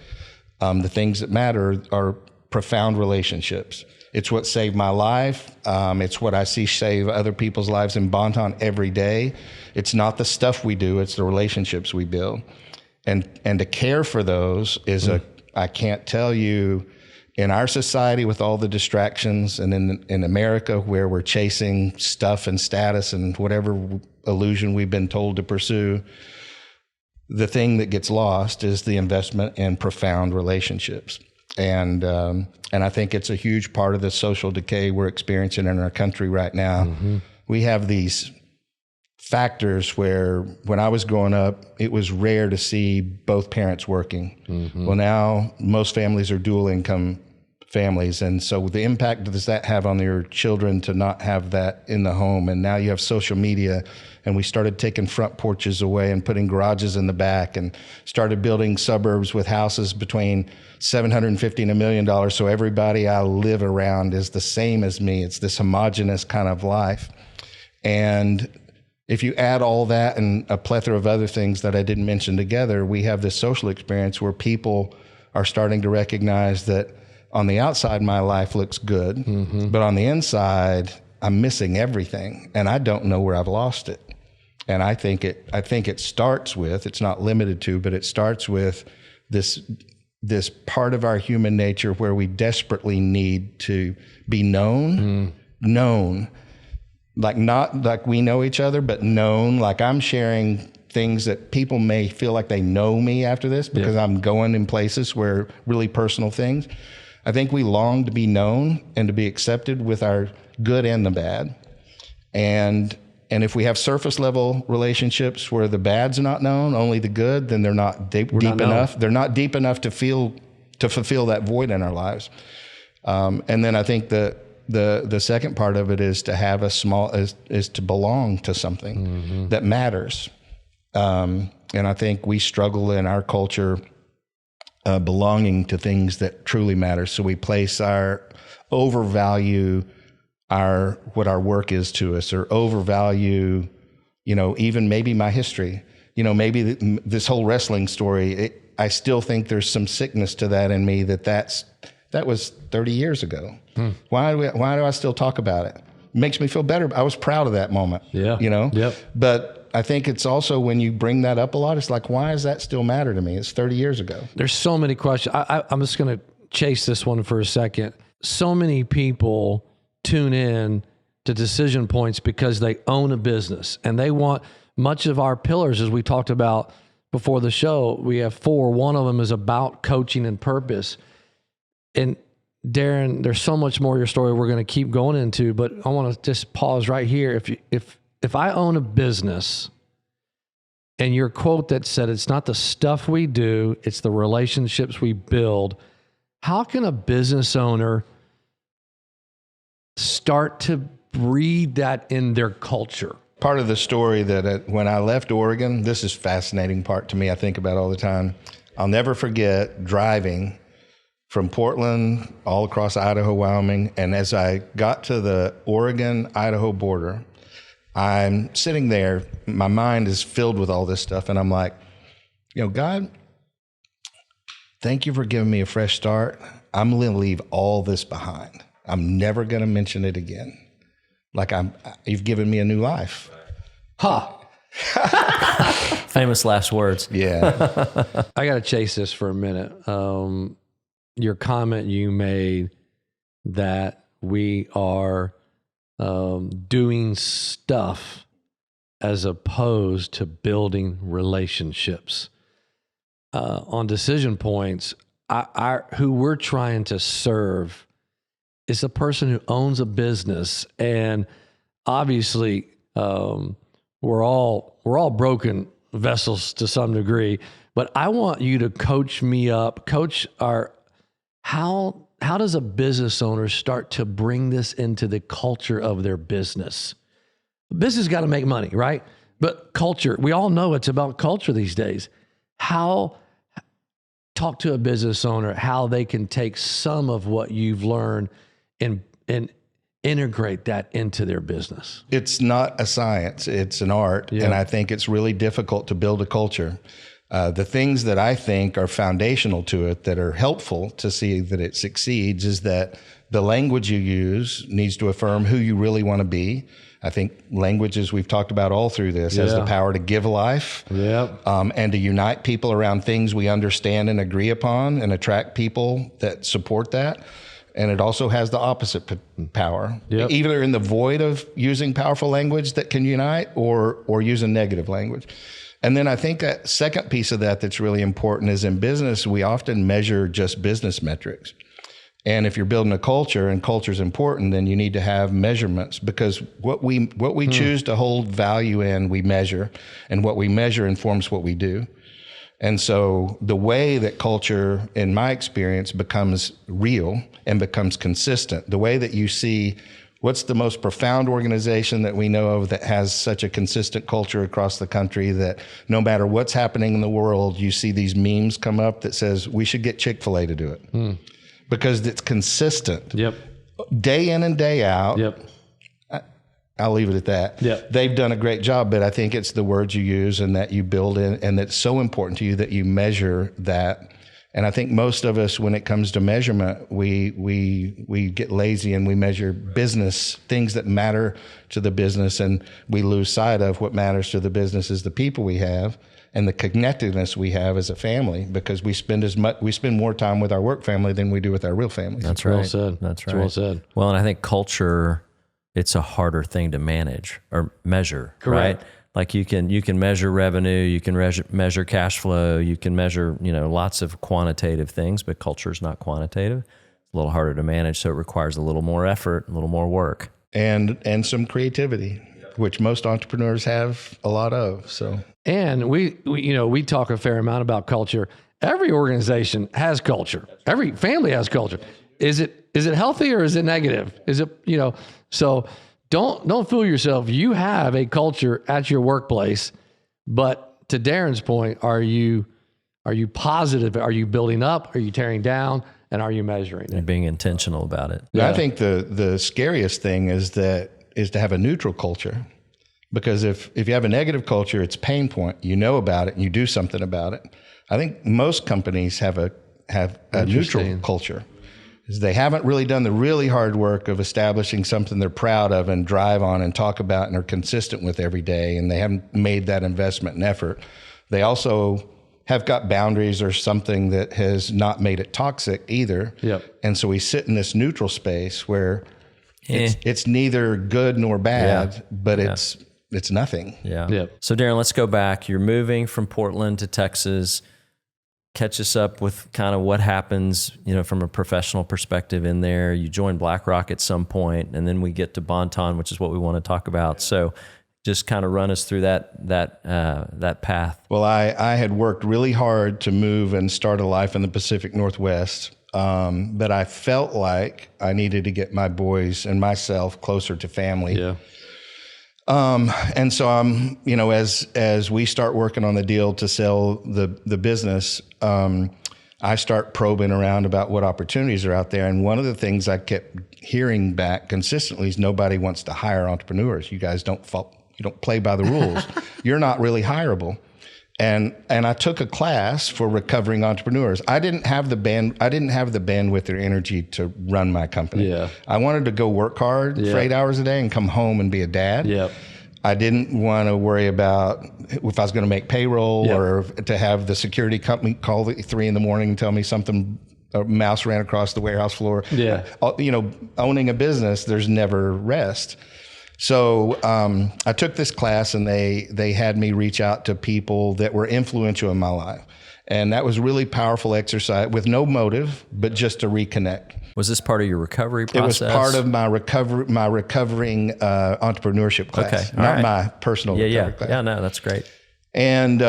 the things that matter are profound relationships. It's what saved my life. It's what I see save other people's lives in Bonton every day. It's not the stuff we do, it's the relationships we build. And to care for those is I can't tell you, in our society with all the distractions, and in America where we're chasing stuff and status and whatever illusion we've been told to pursue, the thing that gets lost is the investment in profound relationships. And I think it's a huge part of the social decay we're experiencing in our country right now. We have these factors where, when I was growing up, it was rare to see both parents working. Well, now most families are dual income families. And so the impact does that have on your children to not have that in the home? And now you have social media, and we started taking front porches away and putting garages in the back, and started building suburbs with houses between $750,000 and $1 million. So everybody I live around is the same as me. It's this homogenous kind of life. And if you add all that and a plethora of other things that I didn't mention together, we have this social experience where people are starting to recognize that on the outside, my life looks good, but on the inside, I'm missing everything, and I don't know where I've lost it. And I think it starts with, it's not limited to, but it starts with this part of our human nature where we desperately need to be known, like not like we know each other, but known, like I'm sharing things that people may feel like they know me after this because I'm going in places where really personal things. I think we long to be known and to be accepted with our good and the bad. And if we have surface level relationships where the bad's not known, only the good, then they're not deep enough. They're not deep enough to fulfill that void in our lives. And then I think the the second part of it is to have is to belong to something that matters. And I think we struggle in our culture belonging to things that truly matter. So we overvalue what our work is to us, or overvalue, even maybe my history. Maybe this whole wrestling story, I still think there's some sickness to that in me that was 30 years ago. Why do I still talk about it? It makes me feel better. I was proud of that moment. Yeah. Yep. But I think it's also when you bring that up a lot, it's like, why does that still matter to me? It's 30 years ago. There's so many questions. I'm just going to chase this one for a second. So many people tune in to Decision Points because they own a business, and they want much of our pillars, as we talked about before the show. We have 4. One of them is about coaching and purpose. And Daron, there's so much more of your story we're going to keep going into, but I want to just pause right here. If I own a business, and your quote that said, it's not the stuff we do, it's the relationships we build, how can a business owner start to breed that in their culture? Part of the story that when I left Oregon, this is a fascinating part to me, I think about all the time. I'll never forget driving from Portland all across Idaho, Wyoming, and as I got to the Oregon-Idaho border, I'm sitting there, my mind is filled with all this stuff, and I'm like, God, thank you for giving me a fresh start. I'm going to leave all this behind. I'm never going to mention it again. Like you've given me a new life. Famous last words. Yeah. I got to chase this for a minute. Your comment you made that we are doing stuff as opposed to building relationships. On Decision Points, who we're trying to serve is a person who owns a business, and obviously we're all broken vessels to some degree. But I want you to coach me up, how does a business owner start to bring this into the culture of their business? Business got to make money, right? But culture, we all know it's about culture these days. Talk to a business owner how they can take some of what you've learned and integrate that into their business. It's not a science, it's an art. Yeah. And I think it's really difficult to build a culture. The things that I think are foundational to it that are helpful to see that it succeeds is that the language you use needs to affirm who you really want to be. I think language, as we've talked about all through this, has the power to give life and to unite people around things we understand and agree upon and attract people that support that. And it also has the opposite power, either in the void of using powerful language that can unite or use a negative language. And then I think a second piece of that that's really important is in business, we often measure just business metrics. And if you're building a culture and culture is important, then you need to have measurements, because what we choose to hold value in, we measure, and what we measure informs what we do. And so the way that culture, in my experience, becomes real and becomes consistent, the way that you see what's the most profound organization that we know of that has such a consistent culture across the country that no matter what's happening in the world, you see these memes come up that says we should get Chick-fil-A to do it because it's consistent. Day in and day out. I'll leave it at that. They've done a great job, but I think it's the words you use and that you build in, and that's so important to you that you measure that. And I think most of us, when it comes to measurement, we get lazy and we measure business, things that matter to the business, and we lose sight of what matters to the business is the people we have and the connectedness we have as a family, because we spend more time with our work family than we do with our real families. That's right. Well said. That's right. Well said. Well, and I think culture, it's a harder thing to manage or measure. Correct. Right? Like you can measure revenue, you can measure cash flow, you can measure, lots of quantitative things, but culture is not quantitative. It's a little harder to manage, so it requires a little more effort, a little more work. And some creativity, which most entrepreneurs have a lot of. So, and we talk a fair amount about culture. Every organization has culture. Every family has culture. is it healthy or is it negative? Is it, so don't fool yourself. You have a culture at your workplace, but to Daron's point, are you positive? Are you building up? Are you tearing down? And are you measuring it? And being intentional about it. Yeah. I think the scariest thing is to have a neutral culture, because if you have a negative culture, it's pain point. You know about it and you do something about it. I think most companies have a neutral culture. They haven't really done the really hard work of establishing something they're proud of and drive on and talk about and are consistent with every day, and they haven't made that investment and effort. They also have got boundaries or something that has not made it toxic either. Yep. And so we sit in this neutral space where it's neither good nor bad, but it's nothing. Yeah. Yep. So Daron, let's go back. You're moving from Portland to Texas. Catch us up with kind of what happens, from a professional perspective in there. You join BlackRock at some point, and then we get to Bonton, which is what we want to talk about. So just kind of run us through that path. Well, I had worked really hard to move and start a life in the Pacific Northwest, but I felt like I needed to get my boys and myself closer to family. Yeah. And so I'm, as we start working on the deal to sell the business, I start probing around about what opportunities are out there. And one of the things I kept hearing back consistently is nobody wants to hire entrepreneurs. You guys don't play by the rules. You're not really hireable. And I took a class for recovering entrepreneurs. I didn't have the bandwidth or energy to run my company. Yeah. I wanted to go work hard for 8 hours a day and come home and be a dad. Yep. I didn't want to worry about if I was going to make payroll or to have the security company call at 3 a.m. and tell me a mouse ran across the warehouse floor. Yeah. Owning a business, there's never rest. So I took this class, and they had me reach out to people that were influential in my life. And that was really powerful exercise with no motive, but just to reconnect. Was this part of your recovery process? It was part of my recovering entrepreneurship class, Okay. not my personal recovery class. Yeah, no, that's great. And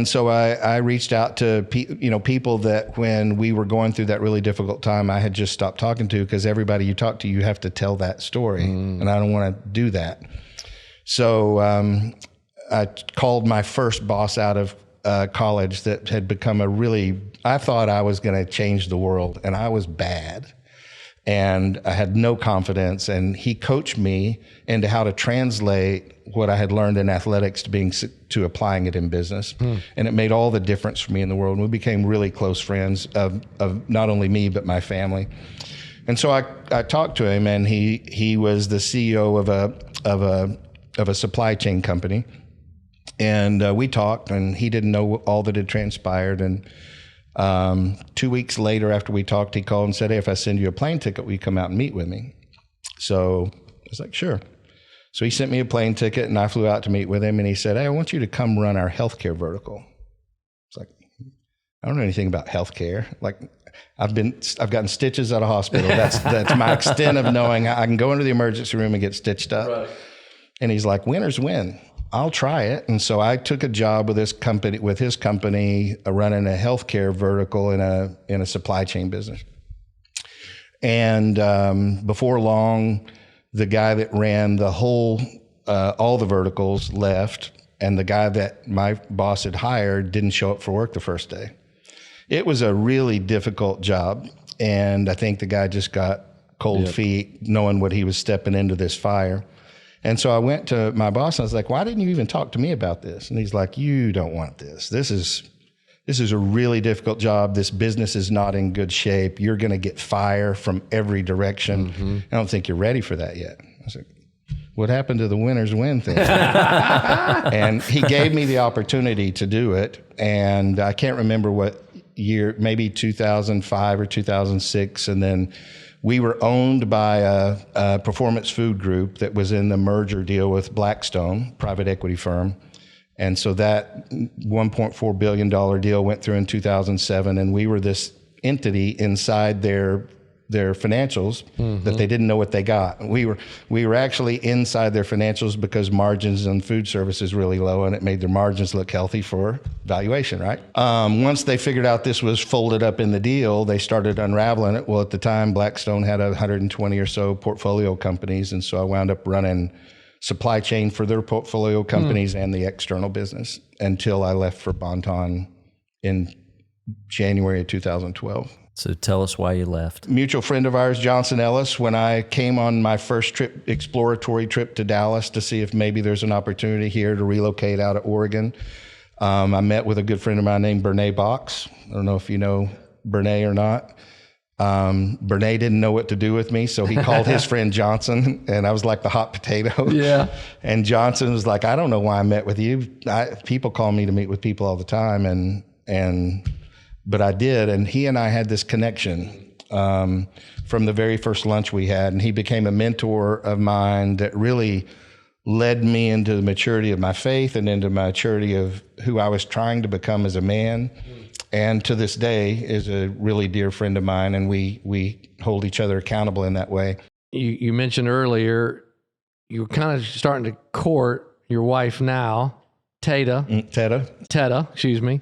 so I reached out to people that when we were going through that really difficult time, I had just stopped talking to, because everybody you talk to, you have to tell that story, and I don't want to do that. So I called my first boss out of college that had become I thought I was going to change the world, and I was bad. And I had no confidence, and he coached me into how to translate what I had learned in athletics to applying it in business. And it made all the difference for me in the world. And we became really close friends of not only me, but my family. And so I talked to him, and he was the CEO of a supply chain company. And we talked, and he didn't know all that had transpired. And 2 weeks later, after we talked, he called and said, "Hey, if I send you a plane ticket, will you come out and meet with me?" So I was like, "Sure." So he sent me a plane ticket, and I flew out to meet with him. And he said, "Hey, I want you to come run our healthcare vertical." It's like, I don't know anything about healthcare. Like, I've gotten stitches at a hospital. That's my extent of knowing. I can go into the emergency room and get stitched up. Right. And he's like, "Winners win. I'll try it." And so I took a job with his company, running a healthcare vertical in a supply chain business. And before long, the guy that ran all the verticals left, and the guy that my boss had hired didn't show up for work the first day. It was a really difficult job, and I think the guy just got cold feet knowing what he was stepping into this fire. And so I went to my boss and I was like, "Why didn't you even talk to me about this?" And he's like, "You don't want this. This is a really difficult job. This business is not in good shape. You're going to get fire from every direction. I don't think you're ready for that yet." I was like, "What happened to the winners win thing?" And he gave me the opportunity to do it. And I can't remember what year, maybe 2005 or 2006. And then we were owned by a performance food group that was in the merger deal with Blackstone, private equity firm. And so that $1.4 billion deal went through in 2007, and we were this entity inside their their financials that they didn't know what they got. We were actually inside their financials because margins on food service is really low, and it made their margins look healthy for valuation, right? Once they figured out this was folded up in the deal, they started unraveling it. Well, at the time, Blackstone had 120 or so portfolio companies, and so I wound up running supply chain for their portfolio companies and the external business until I left for Bonton in January of 2012. So tell us why you left. Mutual friend of ours, Johnson Ellis, when I came on my first exploratory trip to Dallas to see if maybe there's an opportunity here to relocate out of Oregon, I met with a good friend of mine named Bernae Box. I don't know if you know Bernae or not. Bernae didn't know what to do with me, so he called his friend Johnson, and I was like the hot potato. Yeah. And Johnson was like, I don't know why I met with you. People call me to meet with people all the time, but I did, and he and I had this connection from the very first lunch we had, and he became a mentor of mine that really led me into the maturity of my faith and into maturity of who I was trying to become as a man, and to this day is a really dear friend of mine, and we hold each other accountable in that way. You mentioned earlier you were kind of starting to court your wife now, Teta, excuse me.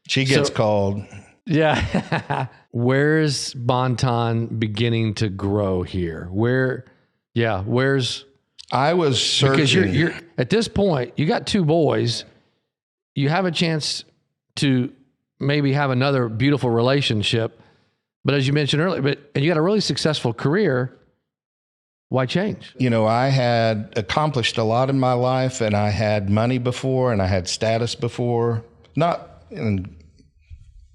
She gets called. Yeah. Where's Bonton beginning to grow here? Where's I was searching. Because you're at this point, you got two boys. You have a chance to maybe have another beautiful relationship. But as you mentioned earlier, and you got a really successful career. Why change? You know, I had accomplished a lot in my life, and I had money before, and I had status before, not in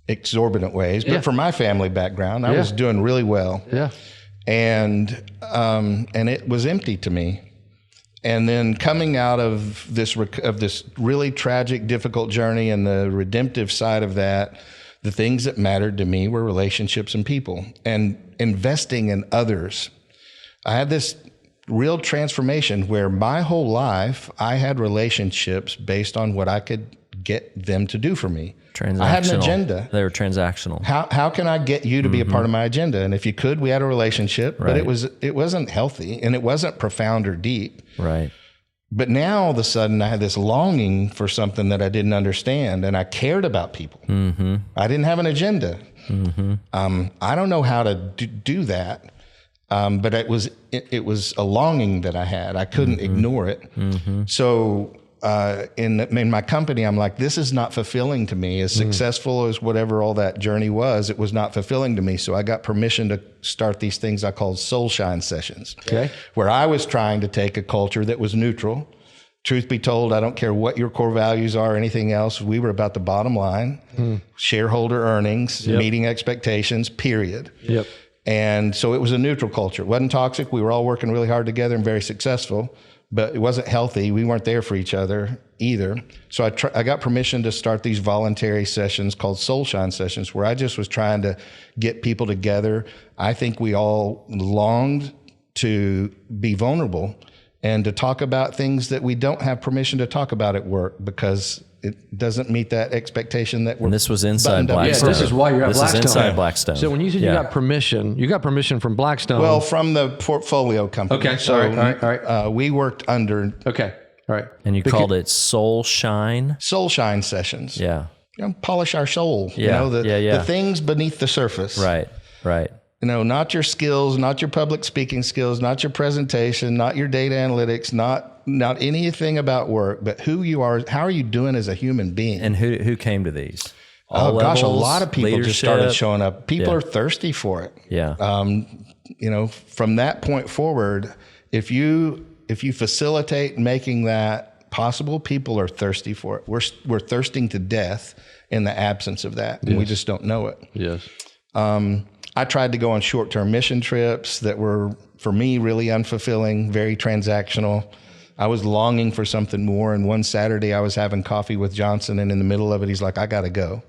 exorbitant ways, but for my family background, I was doing really well. Yeah. And it was empty to me. And then coming out of this really tragic, difficult journey, and the redemptive side of that, the things that mattered to me were relationships and people, and investing in others. I had this real transformation where my whole life I had relationships based on what I could get them to do for me. I had an agenda. They were transactional. How can I get you to be a part of my agenda? And if you could, we had a relationship, but it wasn't healthy, and it wasn't profound or deep. Right. But now all of a sudden I had this longing for something that I didn't understand, and I cared about people. Mm-hmm. I didn't have an agenda. Mm-hmm. I don't know how to do that. But it was a longing that I had. I couldn't ignore it. Mm-hmm. So in my company, I'm like, this is not fulfilling to me. As successful as whatever all that journey was, it was not fulfilling to me. So I got permission to start these things I called soul shine sessions, where I was trying to take a culture that was neutral. Truth be told, I don't care what your core values are or anything else. We were about the bottom line, shareholder earnings, meeting expectations, period. Yep. And so it was a neutral culture. It wasn't toxic. We were all working really hard together and very successful, but it wasn't healthy. We weren't there for each other either. So I got permission to start these voluntary sessions called Soul Shine sessions, where I just was trying to get people together. I think we all longed to be vulnerable and to talk about things that we don't have permission to talk about at work because it doesn't meet that expectation that we're. And this was inside Blackstone. Yeah, this is why you're at Blackstone. This is inside Blackstone. So when you said you got permission from Blackstone. Well, from the portfolio company. Okay, so all right. We worked under. Okay, all right. And you called it Soul Shine? Soul Shine sessions. Yeah. Polish our soul. Yeah. The things beneath the surface. Right. Not your skills, not your public speaking skills, not your presentation, not your data analytics, not anything about work, but who you are, how are you doing as a human being? And who came to these? A lot of people just started showing up. People are thirsty for it. Yeah. From that point forward, if you facilitate making that possible, people are thirsty for it. We're thirsting to death in the absence of that, and we just don't know it. Yes. I tried to go on short-term mission trips that were, for me, really unfulfilling, very transactional. I was longing for something more. And one Saturday I was having coffee with Johnson, and in the middle of it, he's like, I got to go.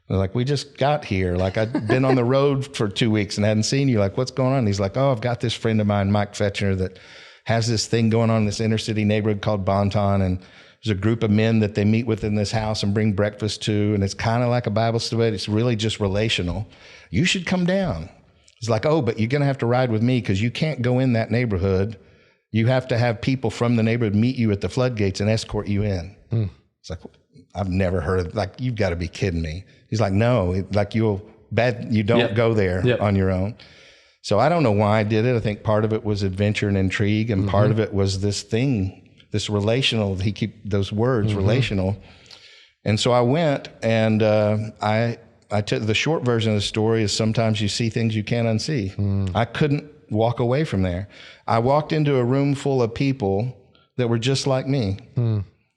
I'm like, we just got here. Like, I'd been on the road for 2 weeks and hadn't seen you. Like, what's going on? And he's like, I've got this friend of mine, Mike Fetchner, that has this thing going on in this inner city neighborhood called Bonton. And there's a group of men that they meet with in this house and bring breakfast to. And it's kind of like a Bible study. It's really just relational. You should come down. It's like, oh, but you're going to have to ride with me because you can't go in that neighborhood. You have to have people from the neighborhood meet you at the floodgates and escort you in. It's like, I've never heard of, like, you've got to be kidding me. He's like, no, like you don't go there on your own. So I don't know why I did it. I think part of it was adventure and intrigue, and part of it was this relational, those words, relational. And so I went, and I took the short version of the story is sometimes you see things you can't unsee. I couldn't walk away from there. I walked into a room full of people that were just like me,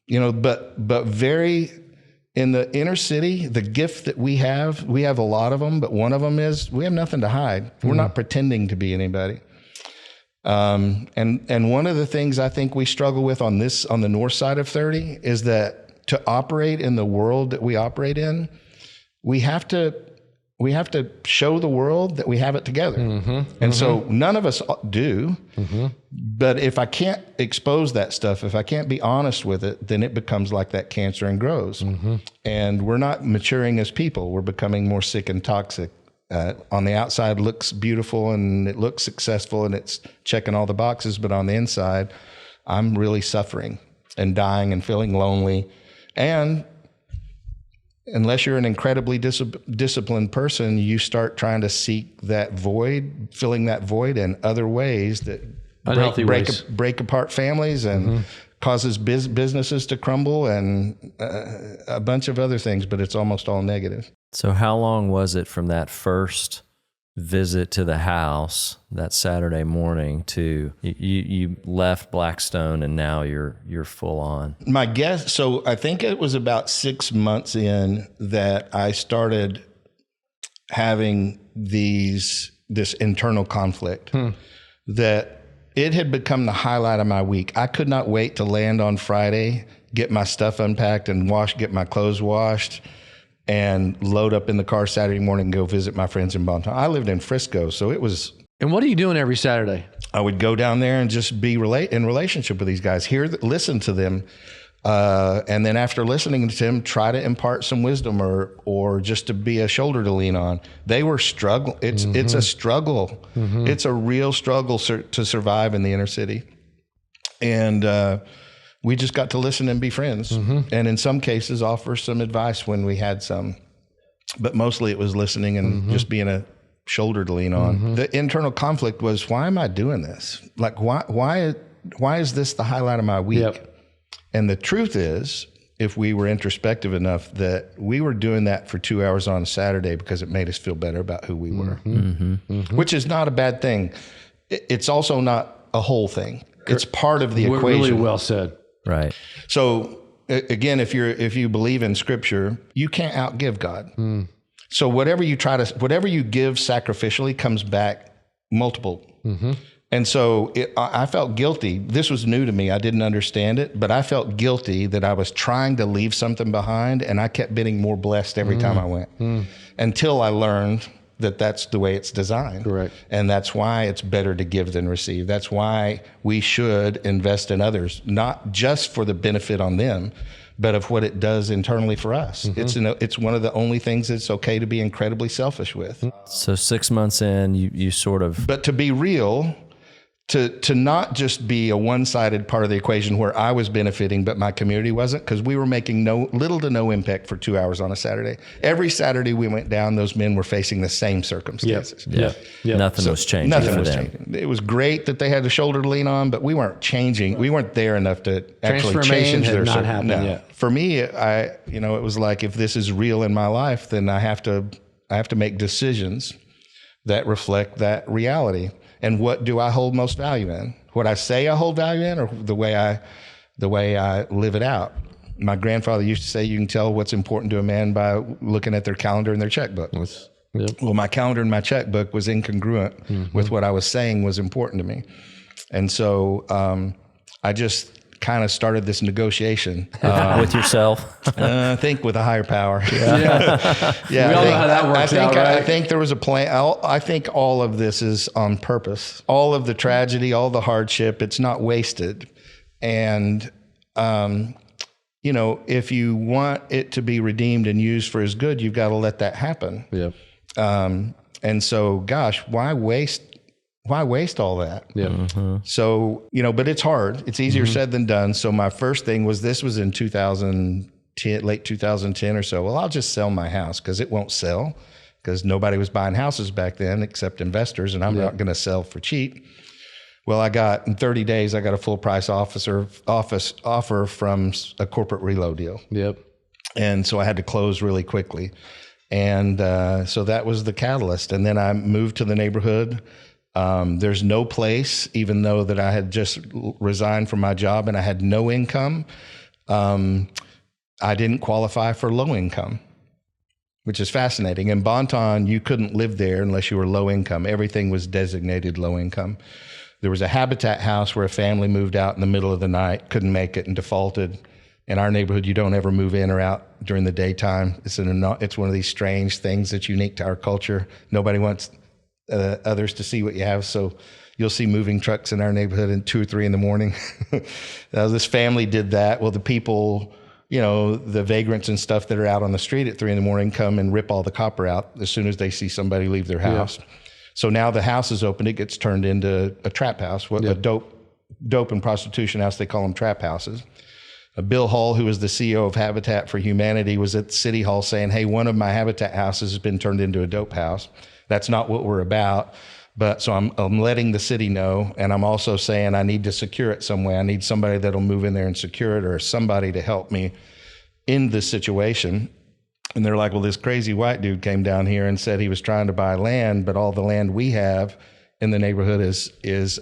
but very, in the inner city, the gift that we have a lot of them, but one of them is we have nothing to hide. We're not pretending to be anybody. And one of the things I think we struggle with on the north side of 30 is that to operate in the world that we operate in, we have to show the world that we have it together. And so none of us do, but if I can't expose that stuff, if I can't be honest with it, then it becomes like that cancer and grows. And we're not maturing as people. We're becoming more sick and toxic. On the outside looks beautiful and it looks successful and it's checking all the boxes, but on the inside, I'm really suffering and dying and feeling lonely. And unless you're an incredibly disciplined person, you start trying to seek that void, filling that void in other ways that break apart families and causes businesses to crumble and a bunch of other things, but it's almost all negative. So how long was it from that first visit to the house that Saturday morning to you left Blackstone and now you're full on? My guess, so I think it was about 6 months in that I started having this internal conflict that it had become the highlight of my week. I could not wait to land on Friday, get my stuff unpacked and get my clothes washed, and load up in the car Saturday morning and go visit my friends in Bonton. I lived in Frisco, so it was... And what are you doing every Saturday? I would go down there and just be in relationship with these guys, listen to them, and then after listening to them, try to impart some wisdom or just to be a shoulder to lean on. They were struggling. It's a struggle. It's a real struggle to survive in the inner city. And we just got to listen and be friends. And in some cases offer some advice when we had some, but mostly it was listening and just being a shoulder to lean on. The internal conflict was, why am I doing this? Like, why is this the highlight of my week? And the truth is, if we were introspective enough, that we were doing that for 2 hours on a Saturday because it made us feel better about who we were, which is not a bad thing. It's also not a whole thing. It's part of the equation. Really well said. Right. So again, if you believe in Scripture, you can't outgive God. So whatever you give sacrificially comes back multiple. And so I felt guilty. This was new to me. I didn't understand it, but I felt guilty that I was trying to leave something behind, and I kept getting more blessed every time I went until I learned that that's the way it's designed. Correct. And that's why it's better to give than receive. That's why we should invest in others, not just for the benefit on them, but of what it does internally for us. It's one of the only things it's okay to be incredibly selfish with. So 6 months in, you sort of... But to be real, to not just be a one-sided part of the equation where I was benefiting, but my community wasn't, because we were making little to no impact for 2 hours on a Saturday. Every Saturday we went down, those men were facing the same circumstances. Nothing was changing for them. It was great that they had a shoulder to lean on, but we weren't changing. We weren't there enough to actually change their not happened yet. For me, it was like, if this is real in my life, then I have to make decisions that reflect that reality. And what do I hold most value in? What I say I hold value in, or the way I live it out? My grandfather used to say, you can tell what's important to a man by looking at their calendar and their checkbook. Well, my calendar and my checkbook was incongruent with what I was saying was important to me. And so I just kind of started this negotiation with yourself. I think with a higher power. We all know how that works out, right? I think there was a plan. I think all of this is on purpose. All of the tragedy, all the hardship, it's not wasted. And if you want it to be redeemed and used for his good, you've got to let that happen. And so, gosh, why waste all that? Yeah. So, but it's hard. It's easier said than done. So my first thing was, this was in 2010, late 2010 or so. Well, I'll just sell my house because it won't sell, because nobody was buying houses back then except investors, and I'm not going to sell for cheap. Well, in 30 days, I got a full price offer from a corporate reload deal. Yep. And so I had to close really quickly. And so that was the catalyst. And then I moved to the neighborhood. There's no place, even though that I had just resigned from my job and I had no income, I didn't qualify for low income, which is fascinating. In Bonton, you couldn't live there unless you were low income. Everything was designated low income. There was a Habitat house where a family moved out in the middle of the night, couldn't make it, and defaulted. In our neighborhood, you don't ever move in or out during the daytime. It's one of these strange things that's unique to our culture. Nobody wants others to see what you have, so you'll see moving trucks in our neighborhood at 2 or 3 in the morning. This family did that. Well, the people, the vagrants and stuff that are out on the street at 3 in the morning come and rip all the copper out as soon as they see somebody leave their house. Yeah. So now the house is open. It gets turned into a trap house, a dope and prostitution house. They call them trap houses. Bill Hall, who was the CEO of Habitat for Humanity, was at City Hall saying, hey, one of my Habitat houses has been turned into a dope house. That's not what we're about. But so I'm letting the city know, and I'm also saying I need to secure it some way. I need somebody that'll move in there and secure it, or somebody to help me in this situation. And they're like, well, this crazy white dude came down here and said he was trying to buy land, but all the land we have in the neighborhood is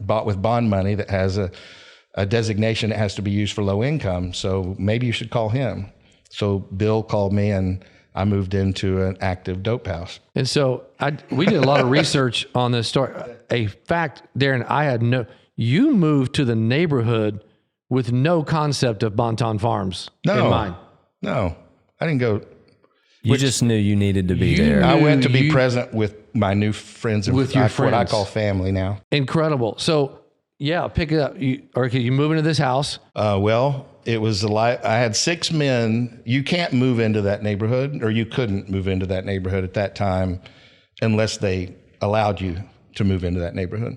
bought with bond money that has a designation that has to be used for low income. So maybe you should call him. So Bill called me, and I moved into an active dope house. And so we did a lot of research on this story. A fact, Darren, you moved to the neighborhood with no concept of Bonton Farms in mind. No, I didn't go. You just knew you needed to be there. I went to be present with my new friends and with your friends. What I call family now. Incredible. So yeah, pick it up. You move into this house? Well, it was I had 6 men. You can't move into that neighborhood, or you couldn't move into that neighborhood at that time unless they allowed you to move into that neighborhood.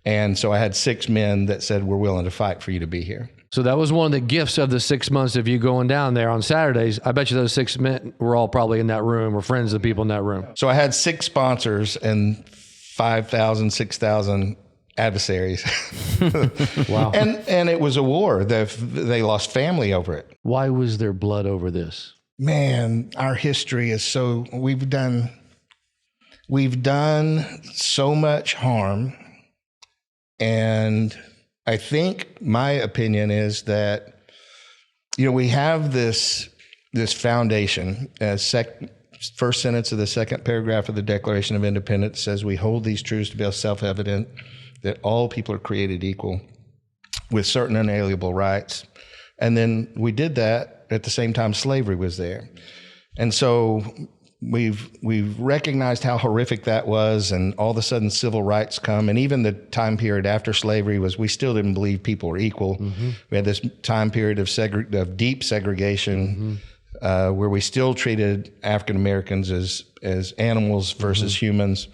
And so I had 6 men that said, we're willing to fight for you to be here. So that was one of the gifts of the 6 months of you going down there on Saturdays. I bet you those 6 men were all probably in that room, or friends of the people in that room. So I had 6 sponsors and 5,000, 6,000 adversaries. Wow. And it was a war. They lost family over it. Why was there blood over this? Man, our history is so, we've done so much harm. And I think my opinion is that, we have this foundation, first sentence of the second paragraph of the Declaration of Independence says, we hold these truths to be self-evident, that all people are created equal with certain unalienable rights. And then we did that at the same time slavery was there. And so we've recognized how horrific that was, and all of a sudden civil rights come. And even the time period after slavery we still didn't believe people were equal. Mm-hmm. We had this time period of deep segregation, where we still treated African Americans as animals versus humans.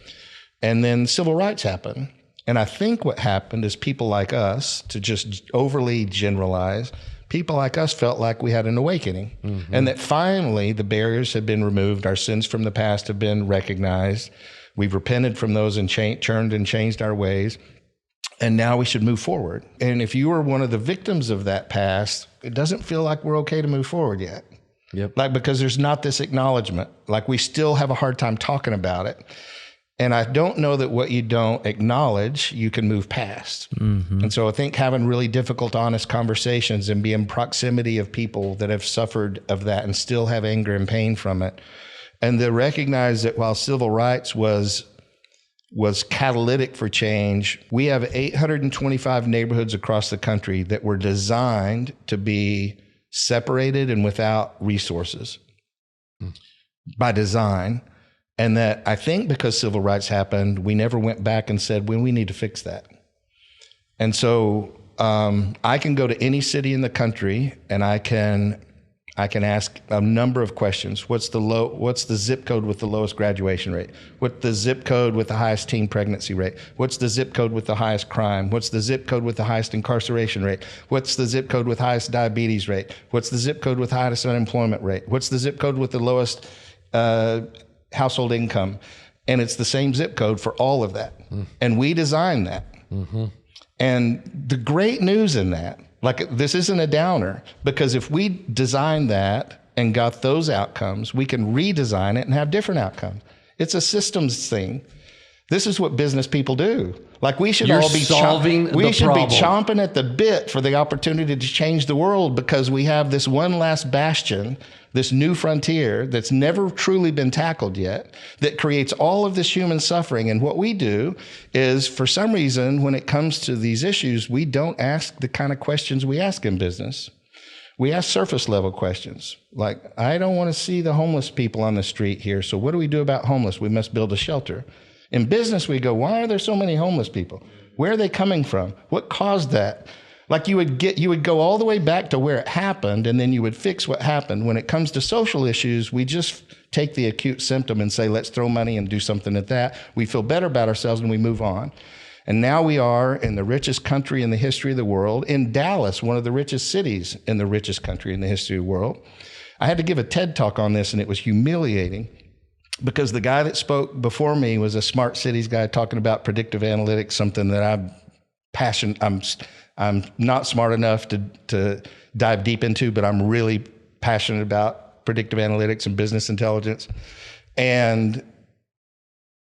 And then civil rights happened. And I think what happened is people like us, to just overly generalize, people like us felt like we had an awakening, and that finally the barriers had been removed. Our sins from the past have been recognized. We've repented from those and turned and changed our ways. And now we should move forward. And if you were one of the victims of that past, it doesn't feel like we're okay to move forward yet. Yep. Because there's not this acknowledgement. We still have a hard time talking about it. And I don't know that what you don't acknowledge, you can move past. And so I think having really difficult, honest conversations and being in proximity of people that have suffered of that and still have anger and pain from it. And to recognize that while civil rights was catalytic for change, we have 825 neighborhoods across the country that were designed to be separated and without resources by design. And that I think because civil rights happened, we never went back and said, well, we need to fix that. And so I can go to any city in the country and I can I can ask a number of questions. What's the zip code with the lowest graduation rate? What's the zip code with the highest teen pregnancy rate? What's the zip code with the highest crime? What's the zip code with the highest incarceration rate? What's the zip code with highest diabetes rate? What's the zip code with highest unemployment rate? What's the zip code with the lowest household income? And it's the same zip code for all of that. And we design that. And the great news in that, like, this isn't a downer, because if we design that and got those outcomes, we can redesign it and have different outcomes. It's a systems thing. This is what business people do. Like, we should all be solving we the should problem. be chomping at the bit for the opportunity to change the world, because we have this one last bastion, this new frontier that's never truly been tackled yet, that creates all of this human suffering. And what we do is, for some reason, when it comes to these issues, we don't ask the kind of questions we ask in business. We ask surface level questions like, I don't want to see the homeless people on the street here, so what do we do about homeless? We must build a shelter. In business, we go, why are there so many homeless people? Where are they coming from? What caused that? Like, you would go all the way back to where it happened, and then you would fix what happened. When it comes to social issues, we just take the acute symptom and say, let's throw money and do something at that. We feel better about ourselves and we move on. And now we are in the richest country in the history of the world, in Dallas, one of the richest cities in the richest country in the history of the world. I had to give a TED talk on this, and it was humiliating, because the guy that spoke before me was a smart cities guy talking about predictive analytics, something that I'm not smart enough to dive deep into, but I'm really passionate about predictive analytics and business intelligence, and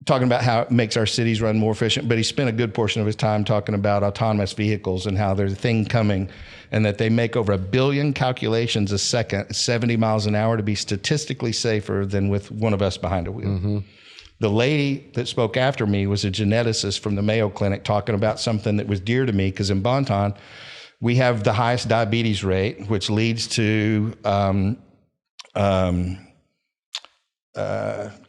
talking about how it makes our cities run more efficient. But he spent a good portion of his time talking about autonomous vehicles and how there's a thing coming, and that they make over 1 billion calculations a second at 70 miles an hour to be statistically safer than with one of us behind a wheel. The lady that spoke after me was a geneticist from the Mayo Clinic, talking about something that was dear to me, because in Bonton, we have the highest diabetes rate, which leads to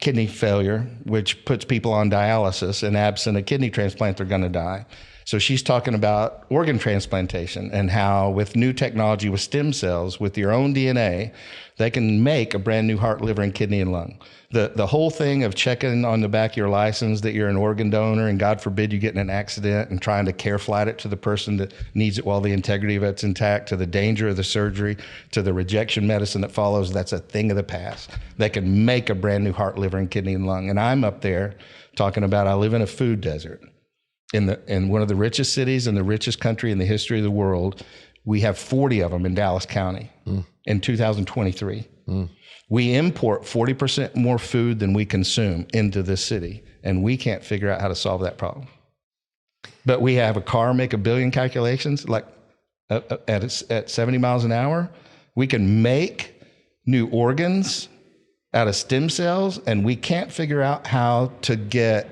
kidney failure, which puts people on dialysis, and absent a kidney transplant, they're going to die. So she's talking about organ transplantation, and how with new technology, with stem cells, with your own DNA, they can make a brand new heart, liver, and kidney and lung. The whole thing of checking on the back of your license that you're an organ donor, and God forbid you get in an accident, and trying to care flight it to the person that needs it while the integrity of it's intact, to the danger of the surgery, to the rejection medicine that follows, that's a thing of the past. They can make a brand new heart, liver, and kidney and lung. And I'm up there talking about, I live in a food desert. In one of the richest cities in the richest country in the history of the world. We have 40 of them in Dallas County in 2023. We import 40% more food than we consume into this city, and we can't figure out how to solve that problem. But we have a car make 1 billion calculations, like at 70 miles an hour. We can make new organs out of stem cells, and we can't figure out how to get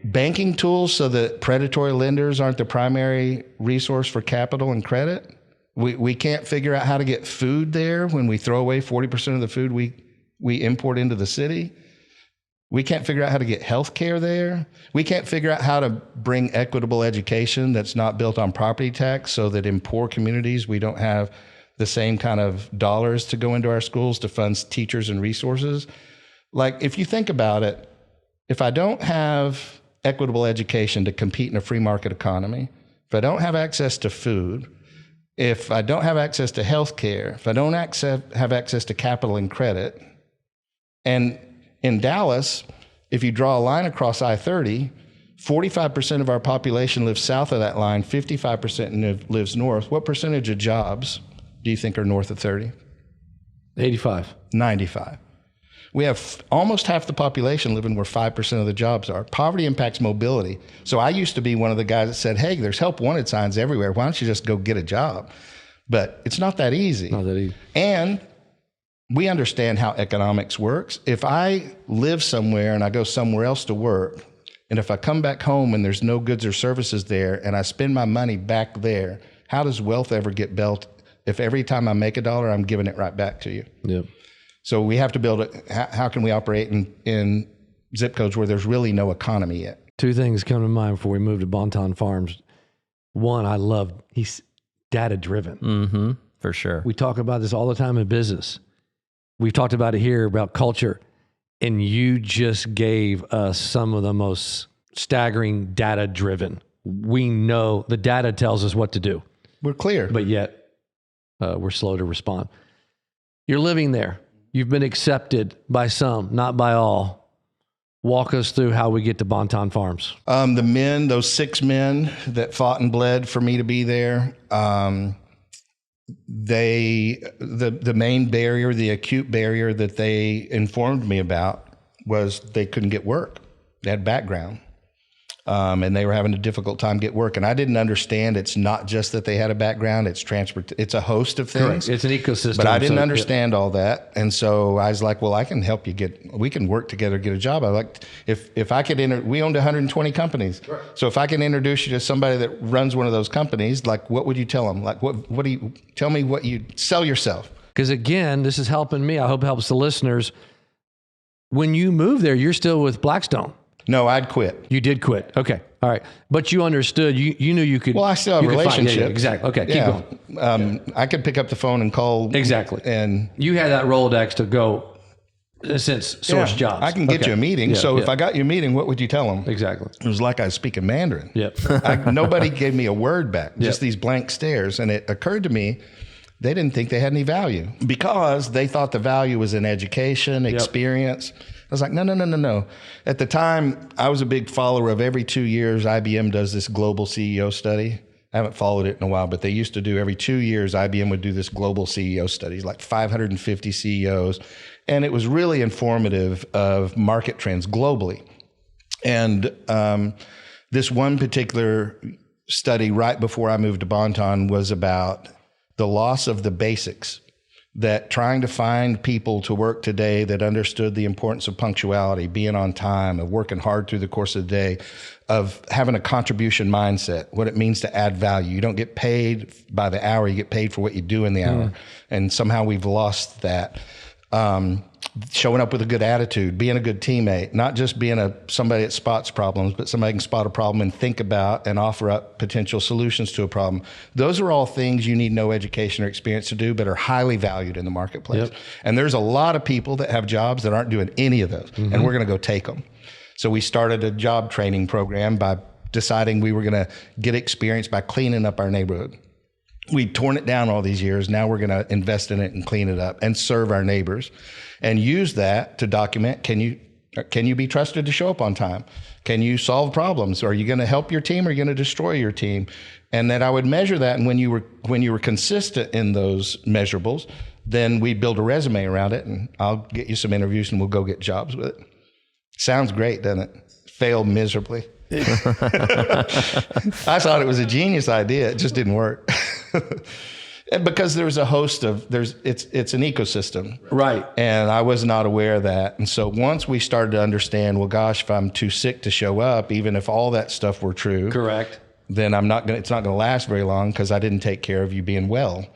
banking tools so that predatory lenders aren't the primary resource for capital and credit. We can't figure out how to get food there when we throw away 40% of the food we import into the city. We can't figure out how to get health care there. We can't figure out how to bring equitable education that's not built on property tax, so that in poor communities we don't have the same kind of dollars to go into our schools to fund teachers and resources. Like, if you think about it, if I don't have equitable education to compete in a free market economy, if I don't have access to food, if I don't have access to health care, if I don't have access to capital and credit, and in Dallas, if you draw a line across I-30, 45% of our population lives south of that line, 55% lives north. What percentage of jobs do you think are north of 30? 85. 95. We have almost half the population living where 5% of the jobs are. Poverty impacts mobility. So I used to be one of the guys that said, hey, there's help wanted signs everywhere. Why don't you just go get a job? But it's not that easy. Not that easy. And we understand how economics works. If I live somewhere and I go somewhere else to work, and if I come back home and there's no goods or services there, and I spend my money back there, how does wealth ever get built if every time I make $1, I'm giving it right back to you? Yep. So we have to build it. How can we operate in zip codes where there's really no economy yet? Two things come to mind before we move to Bonton Farms. One, he's data driven. For sure. We talk about this all the time in business. We've talked about it here about culture, and you just gave us some of the most staggering data driven. We know the data tells us what to do. We're clear. But yet we're slow to respond. You're living there. You've been accepted by some, not by all. Walk us through how we get to Bonton Farms. The men, those 6 men that fought and bled for me to be there, the main barrier, the acute barrier that they informed me about was they couldn't get work. They had background. And they were having a difficult time get work. And I didn't understand it's not just that they had a background, it's a host of things. Correct. It's an ecosystem. But I didn't understand all that. And so I was like, well, I can help you we can work together, get a job. I like, if I could we owned 120 companies. Right. So if I can introduce you to somebody that runs one of those companies, like, what would you tell them? Like, what do you, tell me what you, sell yourself. Because again, this is helping me. I hope it helps the listeners. When you move there, you're still with Blackstone. No, I'd quit. You did quit. Okay. All right. But you understood. You knew you could. Well, I still have relationships. Yeah, exactly. Okay. Keep going. I could pick up the phone and call. Exactly. And you had that Rolodex to go, in a sense, source jobs. I can get you a meeting. If I got you a meeting, what would you tell them? Exactly. It was like I was speaking Mandarin. Yep. Nobody gave me a word back, just these blank stares. And it occurred to me, they didn't think they had any value because they thought the value was in education, experience. I was like, no. At the time, I was a big follower of every 2 years, IBM does this global CEO study. I haven't followed it in a while, but they used to do every 2 years, IBM would do this global CEO study, like 550 CEOs. And it was really informative of market trends globally. And this one particular study right before I moved to Bonton was about the loss of the basics, that trying to find people to work today that understood the importance of punctuality, being on time, of working hard through the course of the day, of having a contribution mindset, what it means to add value. You don't get paid by the hour, you get paid for what you do in the hour. And somehow we've lost that. Showing up with a good attitude, being a good teammate, not just being somebody that spots problems, but somebody can spot a problem and think about and offer up potential solutions to a problem. Those are all things you need no education or experience to do, but are highly valued in the marketplace. Yep. And there's a lot of people that have jobs that aren't doing any of those, and we're going to go take them. So we started a job training program by deciding we were going to get experience by cleaning up our neighborhood. We'd torn it down all these years. Now we're going to invest in it and clean it up and serve our neighbors and use that to document. Can you be trusted to show up on time? Can you solve problems? Are you going to help your team or are you going to destroy your team? And that I would measure that. And when you were consistent in those measurables, then we'd build a resume around it and I'll get you some interviews and we'll go get jobs with it. Sounds great, doesn't it? Failed miserably. I thought it was a genius idea. It just didn't work. And because there's a host of, it's an ecosystem. Right. And I was not aware of that. And so once we started to understand, well, gosh, if I'm too sick to show up, even if all that stuff were true. Correct. Then it's not going to last very long because I didn't take care of you being well.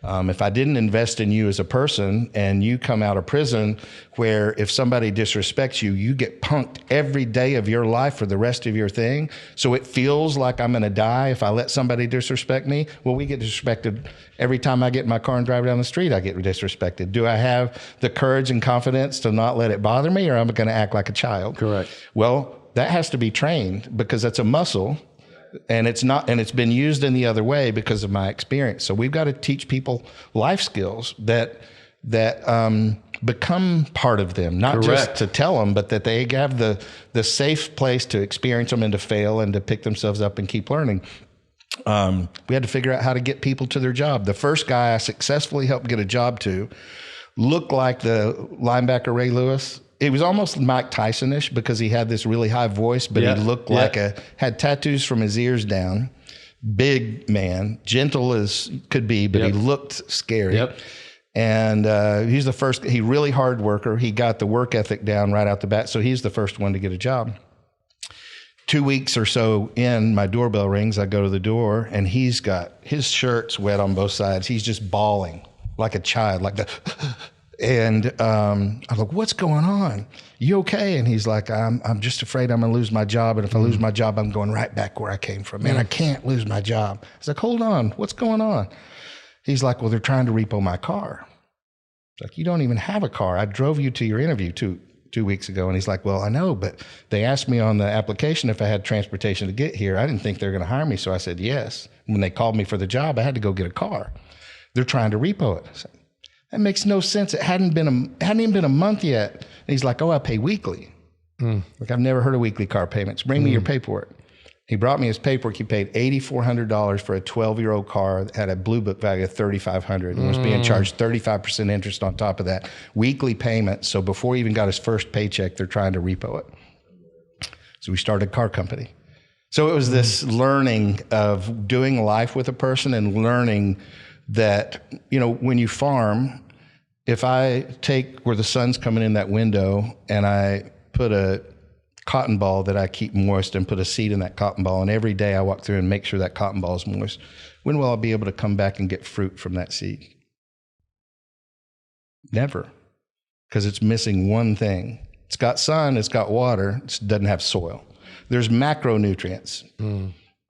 If I didn't invest in you as a person and you come out of prison where if somebody disrespects you, you get punked every day of your life for the rest of your thing. So it feels like I'm going to die if I let somebody disrespect me. Well, we get disrespected every time I get in my car and drive down the street, I get disrespected. Do I have the courage and confidence to not let it bother me or am I going to act like a child? Correct. Well, that has to be trained because that's a muscle. And it's not, and it's been used in the other way because of my experience. So we've got to teach people life skills that become part of them, not just to tell them, but that they have the safe place to experience them and to fail and to pick themselves up and keep learning. We had to figure out how to get people to their job. The first guy I successfully helped get a job to looked like the linebacker Ray Lewis. It was almost Mike Tyson-ish because he had this really high voice, but he looked like had tattoos from his ears down. Big man, gentle as could be, but he looked scary. Yep. And he's the first, he really hard worker. He got the work ethic down right out the bat. So he's the first one to get a job. 2 weeks or so in, my doorbell rings. I go to the door and he's got his shirt's wet on both sides. He's just bawling like a child, like the... And I'm like, what's going on? You okay? And he's like, I'm just afraid I'm going to lose my job. And if I lose my job, I'm going right back where I came from. Man, I can't lose my job. I was like, hold on, what's going on? He's like, well, they're trying to repo my car. It's like, you don't even have a car. I drove you to your interview two weeks ago. And he's like, well, I know, but they asked me on the application if I had transportation to get here. I didn't think they were going to hire me. So I said, yes. When they called me for the job, I had to go get a car. They're trying to repo it. I said, that makes no sense. It hadn't even been a month yet. And he's like, oh, I pay weekly. Like, I've never heard of weekly car payments. Bring me your paperwork. He brought me his paperwork. He paid $8,400 for a 12-year-old car that had a Blue Book value of $3,500 and was being charged 35% interest on top of that. Weekly payment. So before he even got his first paycheck, they're trying to repo it. So we started a car company. So it was this learning of doing life with a person and learning that, when you farm, if I take where the sun's coming in that window and I put a cotton ball that I keep moist and put a seed in that cotton ball, and every day I walk through and make sure that cotton ball is moist, when will I be able to come back and get fruit from that seed? Never, because it's missing one thing. It's got sun, it's got water, it doesn't have soil. There's macronutrients,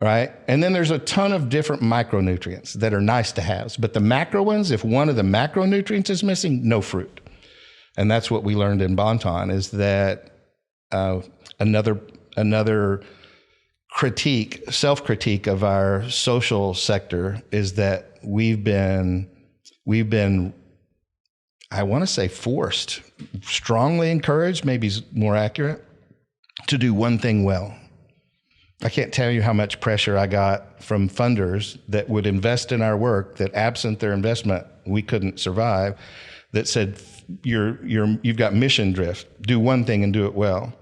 right? And then there's a ton of different micronutrients that are nice to have, but the macro ones, if one of the macronutrients is missing, no fruit. And that's what we learned in Bonton, is that another self-critique of our social sector is that we've been, I want to say forced, strongly encouraged, maybe is more accurate, to do one thing well. I can't tell you how much pressure I got from funders that would invest in our work, that absent their investment, we couldn't survive, that said, you've got mission drift, do one thing and do it well.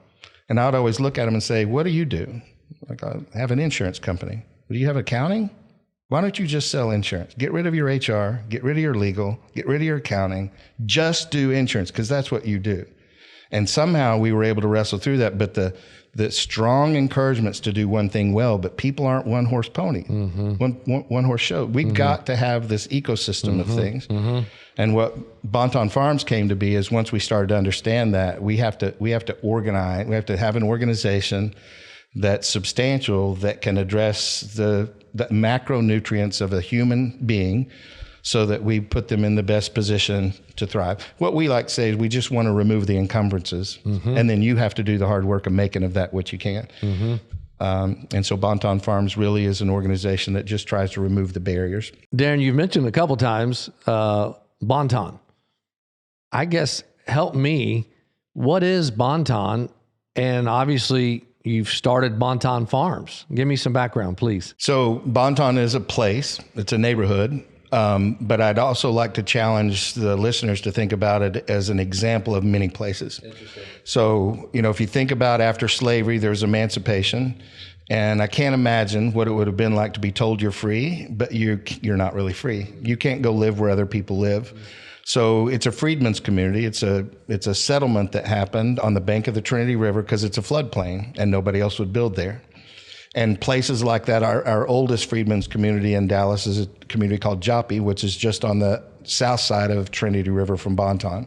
And I'd always look at them and say, what do you do? Like, I have an insurance company. Do you have accounting? Why don't you just sell insurance? Get rid of your HR, get rid of your legal, get rid of your accounting, just do insurance, because that's what you do. And somehow we were able to wrestle through that, but the strong encouragements to do one thing well, but people aren't one horse pony, one horse show. We've got to have this ecosystem of things. And what Bonton Farms came to be is, once we started to understand that, we have to organize, we have to have an organization that's substantial, that can address the macronutrients of a human being, so that we put them in the best position to thrive. What we like to say is, we just want to remove the encumbrances, and then you have to do the hard work of making of that what you can. And so Bonton Farms really is an organization that just tries to remove the barriers. Daron, you've mentioned a couple times Bonton. I guess, help me, what is Bonton? And obviously you've started Bonton Farms. Give me some background, please. So Bonton is a place, it's a neighborhood. But I'd also like to challenge the listeners to think about it as an example of many places. Interesting. So, if you think about after slavery, there's emancipation. And I can't imagine what it would have been like to be told you're free, but you're not really free. You can't go live where other people live. So it's a freedmen's community. It's a settlement that happened on the bank of the Trinity River because it's a floodplain and nobody else would build there. And places like that, our oldest freedmen's community in Dallas is a community called Joppy, which is just on the south side of Trinity River from Bonton.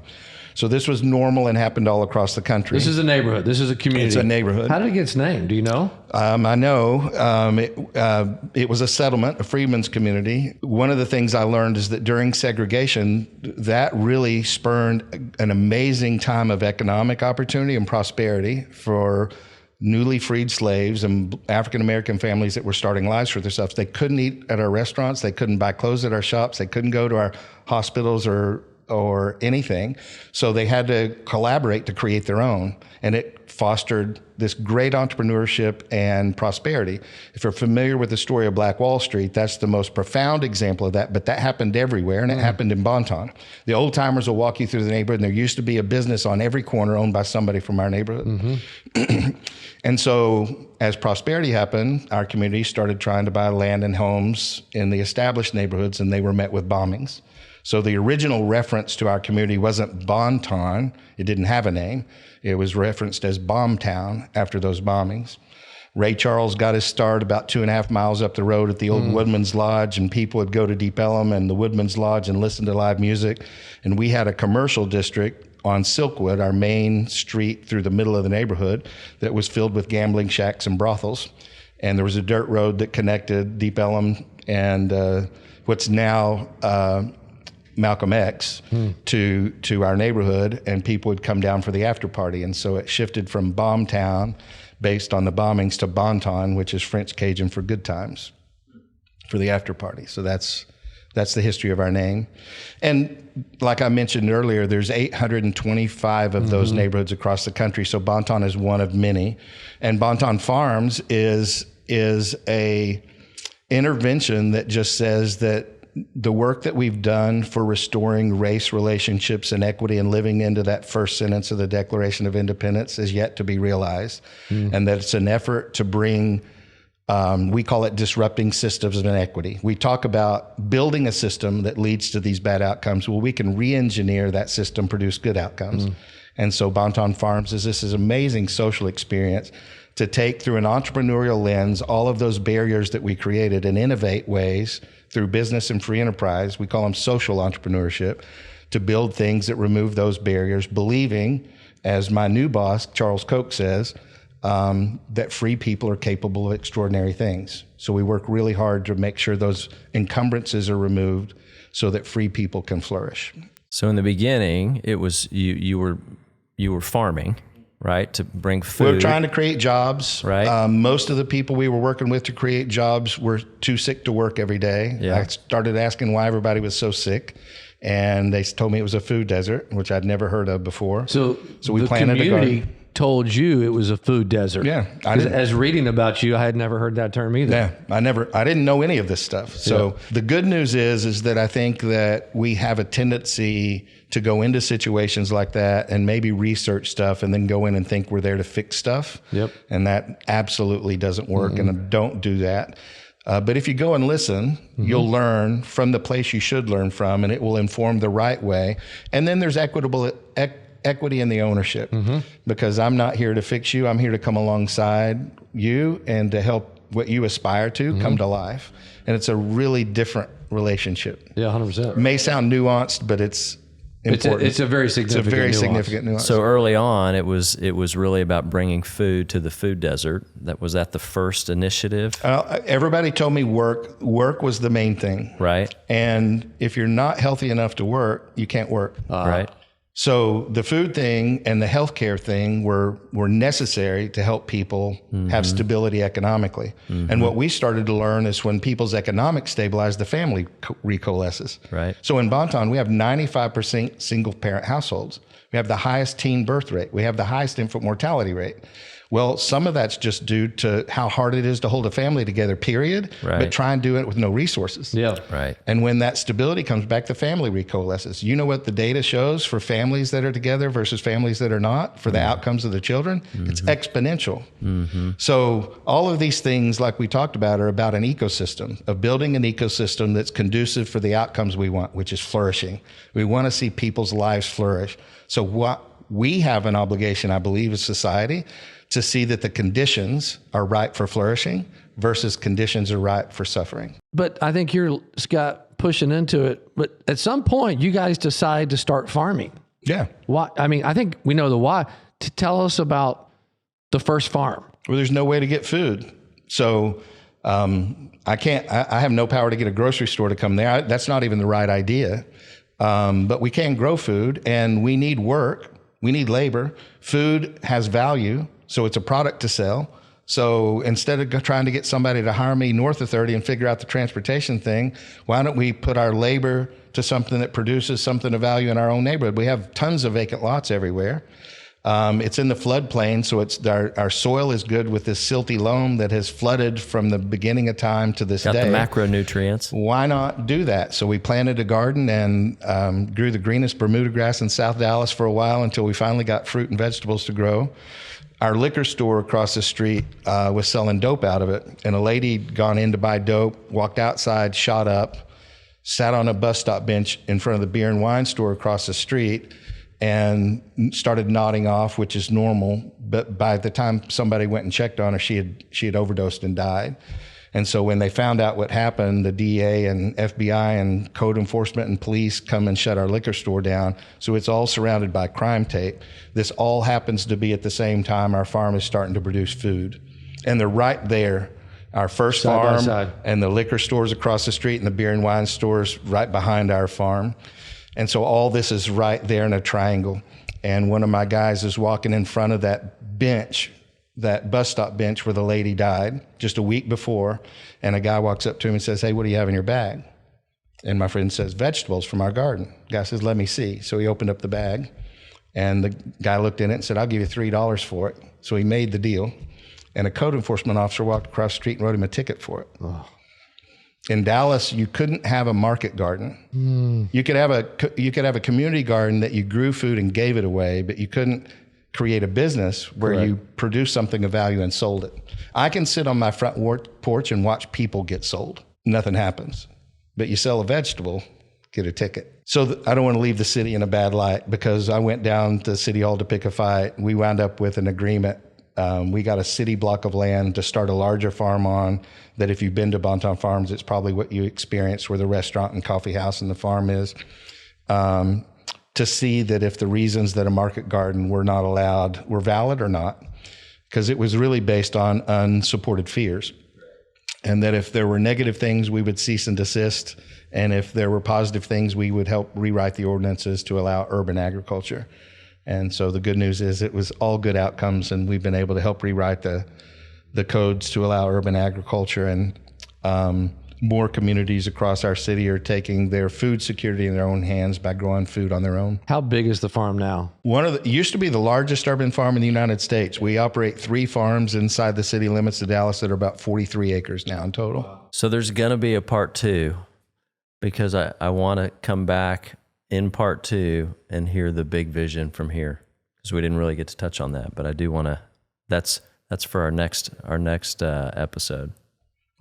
So this was normal and happened all across the country. This is a neighborhood. This is a community. It's a neighborhood. How did it get its name? Do you know? I know. It was a settlement, a freedmen's community. One of the things I learned is that during segregation, that really spurned an amazing time of economic opportunity and prosperity for newly freed slaves and African-American families that were starting lives for themselves. They couldn't eat at our restaurants. They couldn't buy clothes at our shops. They couldn't go to our hospitals or anything. So they had to collaborate to create their own. And it fostered this great entrepreneurship and prosperity. If you're familiar with the story of Black Wall Street, that's the most profound example of that. But that happened everywhere, and it happened in Bonton. The old timers will walk you through the neighborhood, and there used to be a business on every corner owned by somebody from our neighborhood. And so as prosperity happened, our community started trying to buy land and homes in the established neighborhoods, and they were met with bombings. So the original reference to our community wasn't Bonton. It didn't have a name. It was referenced as Bombtown after those bombings. Ray Charles got his start about 2.5 miles up the road at the old Woodman's Lodge, and people would go to Deep Ellum and the Woodman's Lodge and listen to live music. And we had a commercial district on Silkwood, our main street through the middle of the neighborhood, that was filled with gambling shacks and brothels. And there was a dirt road that connected Deep Ellum and what's now Malcolm X to our neighborhood, and people would come down for the after party. And so it shifted from Bomb Town, based on the bombings, to Bonton, which is French Cajun for good times, for the after party. So that's the history of our name. And like I mentioned earlier, there's 825 of those neighborhoods across the country. So Bonton is one of many. And Bonton Farms is a intervention that just says that the work that we've done for restoring race relationships and equity and living into that first sentence of the Declaration of Independence is yet to be realized. And that it's an effort to bring, we call it disrupting systems of inequity. We talk about building a system that leads to these bad outcomes. Well, we can re-engineer that system, produce good outcomes. And so Bonton Farms is this amazing social experience to take through an entrepreneurial lens all of those barriers that we created and innovate ways through business and free enterprise. We call them social entrepreneurship, to build things that remove those barriers, believing, as my new boss, Charles Koch, says, that free people are capable of extraordinary things. So we work really hard to make sure those encumbrances are removed so that free people can flourish. So in the beginning, it was you were farming, right, to bring food. We were trying to create jobs. Right. Most of the people we were working with to create jobs were too sick to work every day. Yeah. I started asking why everybody was so sick, and they told me it was a food desert, which I'd never heard of before. So we the planted a community garden. told you it was a food desert. Yeah, As reading about you, I had never heard that term either. Yeah, I didn't know any of this stuff. So the good news is that I think that we have a tendency to go into situations like that and maybe research stuff and then go in and think we're there to fix stuff. Yep. And that absolutely doesn't work. And don't do that. But if you go and listen, you'll learn from the place you should learn from, and it will inform the right way. And then there's equity in the ownership, because I'm not here to fix you. I'm here to come alongside you and to help what you aspire to come to life. And it's a really different relationship. Yeah, 100%. It may sound nuanced, but it's important. It's a very significant It's a very nuance. significant nuance. So early on, it was really about bringing food to the food desert. Was that the first initiative? Everybody told me work was the main thing. Right. And if you're not healthy enough to work, you can't work. Right. So the food thing and the healthcare thing were necessary to help people have stability economically. And what we started to learn is when people's economics stabilize, the family recoalesces. Right. So in Bonton, we have 95% single parent households. We have the highest teen birth rate. We have the highest infant mortality rate. Well, some of that's just due to how hard it is to hold a family together, period. Right. But try and do it with no resources. Yeah. Right. And when that stability comes back, the family recoalesces. You know what the data shows for families that are together versus families that are not, for the outcomes of the children? It's exponential. So all of these things, like we talked about, are about an ecosystem, of building an ecosystem that's conducive for the outcomes we want, which is flourishing. We want to see people's lives flourish. So what we have an obligation, I believe, as society, to see that the conditions are ripe for flourishing versus conditions are ripe for suffering. But I think you're, Scott, pushing into it. But at some point, you guys decide to start farming. Yeah. Why? I mean, I think we know the why. To tell us about the first farm. Well, there's no way to get food. So I have no power to get a grocery store to come there. That's not even the right idea. But we can grow food, and we need work. We need labor. Food has value. So it's a product to sell. So instead of trying to get somebody to hire me north of 30 and figure out the transportation thing, why don't we put our labor to something that produces something of value in our own neighborhood? We have tons of vacant lots everywhere. It's in the floodplain, so our soil is good with this silty loam that has flooded from the beginning of time to this day. Got the macronutrients. Why not do that? So we planted a garden and grew the greenest Bermuda grass in South Dallas for a while until we finally got fruit and vegetables to grow. Our liquor store across the street was selling dope out of it. And a lady had gone in to buy dope, walked outside, shot up, sat on a bus stop bench in front of the beer and wine store across the street and started nodding off, which is normal. But by the time somebody went and checked on her, she had overdosed and died. And so when they found out what happened, the DA and FBI and code enforcement and police come and shut our liquor store down. So it's all surrounded by crime tape. This all happens to be at the same time our farm is starting to produce food. And they're right there our first Side by farm side. and the liquor stores across the street and the beer and wine stores right behind our farm. And so all this is right there in a triangle. And one of my guys is walking in front of that bench, that bus stop bench where the lady died just a week before. And a guy walks up to him and says, "Hey, what do you have in your bag?" And my friend says, "Vegetables from our garden." The guy says, "Let me see." So he opened up the bag, and the guy looked in it and said, "I'll give you $3 for it." So he made the deal. And a code enforcement officer walked across the street and wrote him a ticket for it. Oh. In Dallas, you couldn't have a market garden. You could have a community garden that you grew food and gave it away, but you couldn't create a business where Correct. you produce something of value and sold it. I can sit on my front porch and watch people get sold. Nothing happens. But you sell a vegetable, get a ticket. So I don't want to leave the city in a bad light, because I went down to City Hall to pick a fight. We wound up with an agreement. We got a city block of land to start a larger farm on, that if you've been to Bonton Farms, it's probably what you experienced, where the restaurant and coffee house and the farm is, to see that if the reasons that a market garden were not allowed were valid or not, because it was really based on unsupported fears. And that if there were negative things, we would cease and desist. And if there were positive things, we would help rewrite the ordinances to allow urban agriculture. And so the good news is it was all good outcomes, and we've been able to help rewrite the codes to allow urban agriculture. And more communities across our city are taking their food security in their own hands by growing food on their own. How big is the farm now? It used to be the largest urban farm in the United States. We operate 3 farms inside the city limits of Dallas that are about 43 acres now in total. Wow. So there's going to be a part 2, because I want to come back in part 2 and hear the big vision from here, because we didn't really get to touch on that, but I do want to. That's for our next episode.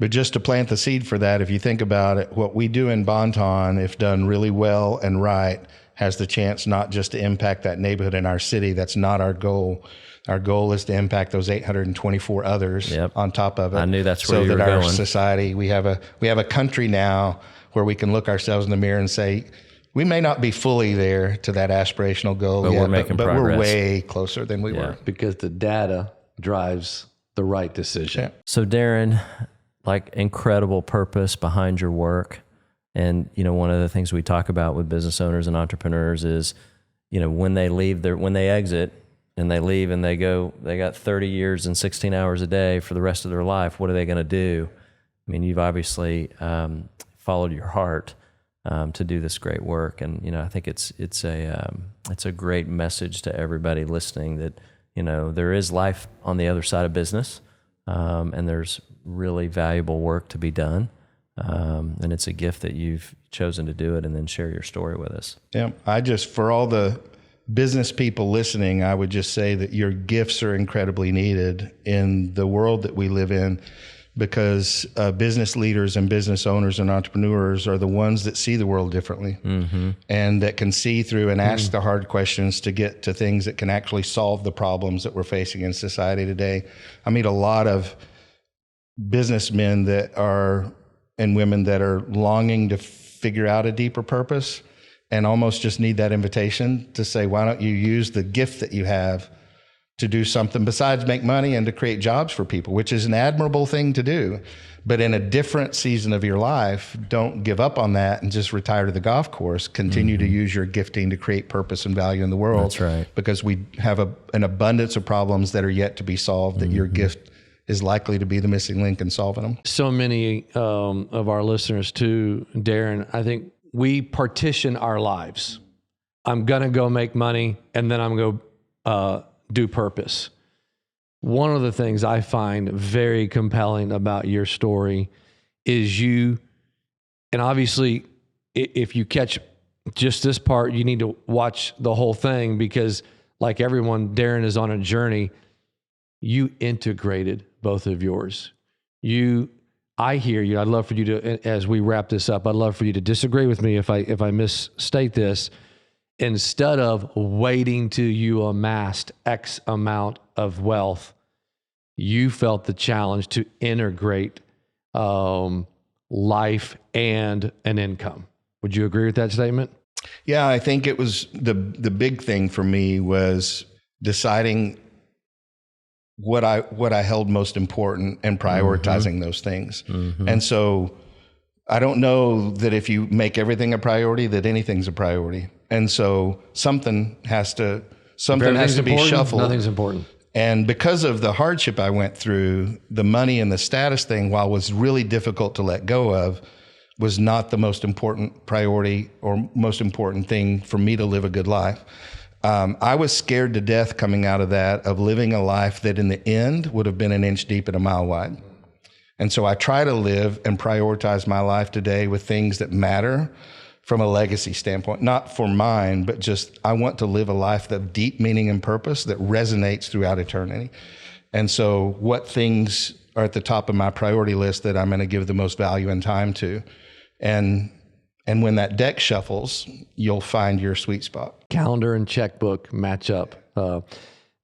But just to plant the seed for that, if you think about it, what we do in Bonton, if done really well and right, has the chance not just to impact that neighborhood in our city. That's not our goal. Our goal is to impact those 824 others on top of it. I knew that's where you were going. So that our going. society, we have a country now where we can look ourselves in the mirror and say, we may not be fully there to that aspirational goal but yet, we're making but progress. We're way closer than we were. Because the data drives the right decision. Yeah. So Daron, like, incredible purpose behind your work. And, one of the things we talk about with business owners and entrepreneurs is, when they exit and they leave and they got 30 years and 16 hours a day for the rest of their life, what are they going to do? I mean, you've obviously followed your heart to do this great work. And, I think it's a great message to everybody listening that, there is life on the other side of business, and there's really valuable work to be done. And it's a gift that you've chosen to do it and then share your story with us. Yeah. For all the business people listening, I would just say that your gifts are incredibly needed in the world that we live in, because business leaders and business owners and entrepreneurs are the ones that see the world differently, and that can see through and ask the hard questions to get to things that can actually solve the problems that we're facing in society today. I meet a lot of businessmen and women that are longing to figure out a deeper purpose, and almost just need that invitation to say, why don't you use the gift that you have to do something besides make money and to create jobs for people, which is an admirable thing to do. But in a different season of your life, don't give up on that and just retire to the golf course. Continue to use your gifting to create purpose and value in the world. That's right. Because we have an abundance of problems that are yet to be solved, that your gift is likely to be the missing link in solving them. So many of our listeners too, Daron, I think we partition our lives. I'm going to go make money, and then I'm going to do purpose. One of the things I find very compelling about your story is you, and obviously if you catch just this part, you need to watch the whole thing, because like everyone, Daron is on a journey. You integrated both of yours. I hear you. I'd love for you to, as we wrap this up, I'd love for you to disagree with me if I misstate this. Instead of waiting till you amassed X amount of wealth, you felt the challenge to integrate life and an income. Would you agree with that statement? Yeah, I think it was the big thing for me was deciding what I held most important and prioritizing those things. And so I don't know that if you make everything a priority, that anything's a priority. And so something has to be shuffled. Nothing's important. And because of the hardship I went through, the money and the status thing, while was really difficult to let go of, was not the most important priority or most important thing for me to live a good life. I was scared to death coming out of that, of living a life that in the end would have been an inch deep and a mile wide. And so I try to live and prioritize my life today with things that matter from a legacy standpoint, not for mine, but just I want to live a life of deep meaning and purpose that resonates throughout eternity. And so what things are at the top of my priority list that I'm going to give the most value and time to? And when that deck shuffles, you'll find your sweet spot. Calendar and checkbook match up.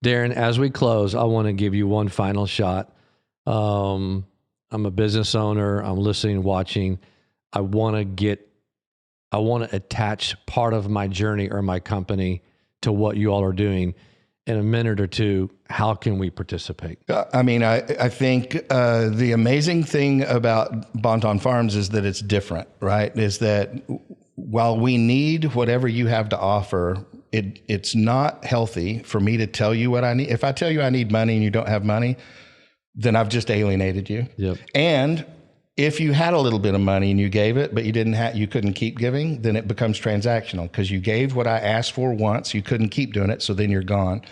Daron, as we close, I want to give you one final shot. I'm a business owner. I'm listening, watching. I want to attach part of my journey or my company to what you all are doing. In a minute or two, how can we participate? I mean, I think the amazing thing about Bonton Farms is that it's different, right? Is that while we need whatever you have to offer, it's not healthy for me to tell you what I need. If I tell you I need money and you don't have money, then I've just alienated you. Yep. And if you had a little bit of money and you gave it, but you couldn't keep giving, then it becomes transactional because you gave what I asked for once, you couldn't keep doing it, so then you're gone.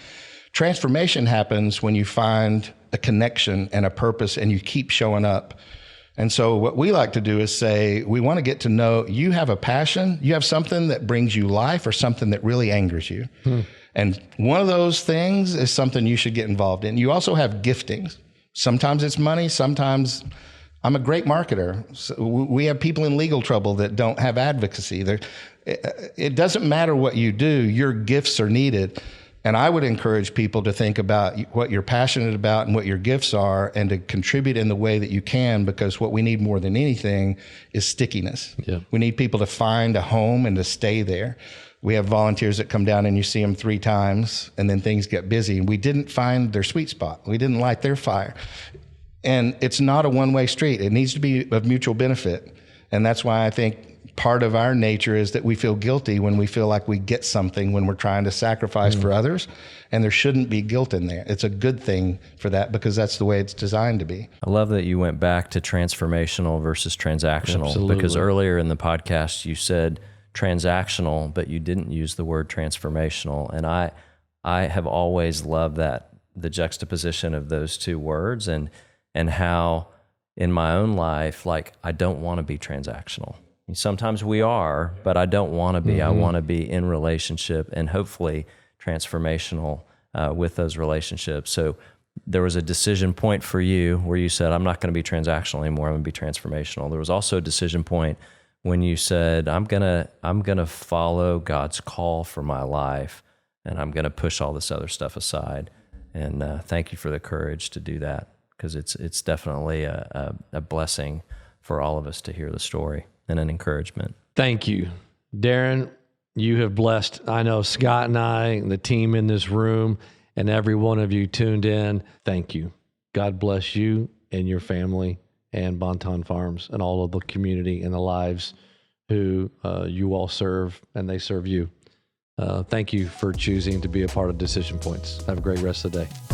Transformation happens when you find a connection and a purpose and you keep showing up. And so what we like to do is say, we want to get to know you have a passion, you have something that brings you life or something that really angers you. And one of those things is something you should get involved in. You also have giftings. Sometimes it's money, sometimes I'm a great marketer. So we have people in legal trouble that don't have advocacy. It doesn't matter what you do, your gifts are needed. And I would encourage people to think about what you're passionate about and what your gifts are and to contribute in the way that you can, because what we need more than anything is stickiness. Yeah. We need people to find a home and to stay there. We have volunteers that come down and you see them 3 times and then things get busy. We didn't find their sweet spot. We didn't light their fire. And it's not a one-way street. It needs to be of mutual benefit. And that's why I think part of our nature is that we feel guilty when we feel like we get something when we're trying to sacrifice for others. And there shouldn't be guilt in there. It's a good thing for that because that's the way it's designed to be. I love that you went back to transformational versus transactional. Absolutely. Because earlier in the podcast you said transactional, but you didn't use the word transformational. And I have always loved that, the juxtaposition of those two words and how in my own life, like I don't want to be transactional. Sometimes we are, but I don't want to be. I want to be in relationship and hopefully transformational with those relationships. So there was a decision point for you where you said, I'm not going to be transactional anymore. I'm going to be transformational. There was also a decision point when you said, I'm gonna follow God's call for my life, and I'm gonna push all this other stuff aside. And thank you for the courage to do that, because it's definitely a blessing for all of us to hear the story and an encouragement. Thank you, Daron. You have blessed, I know, Scott and I, and the team in this room, and every one of you tuned in. Thank you. God bless you and your family and Bonton Farms and all of the community and the lives who you all serve, and they serve you. Thank you for choosing to be a part of Decision Points. Have a great rest of the day.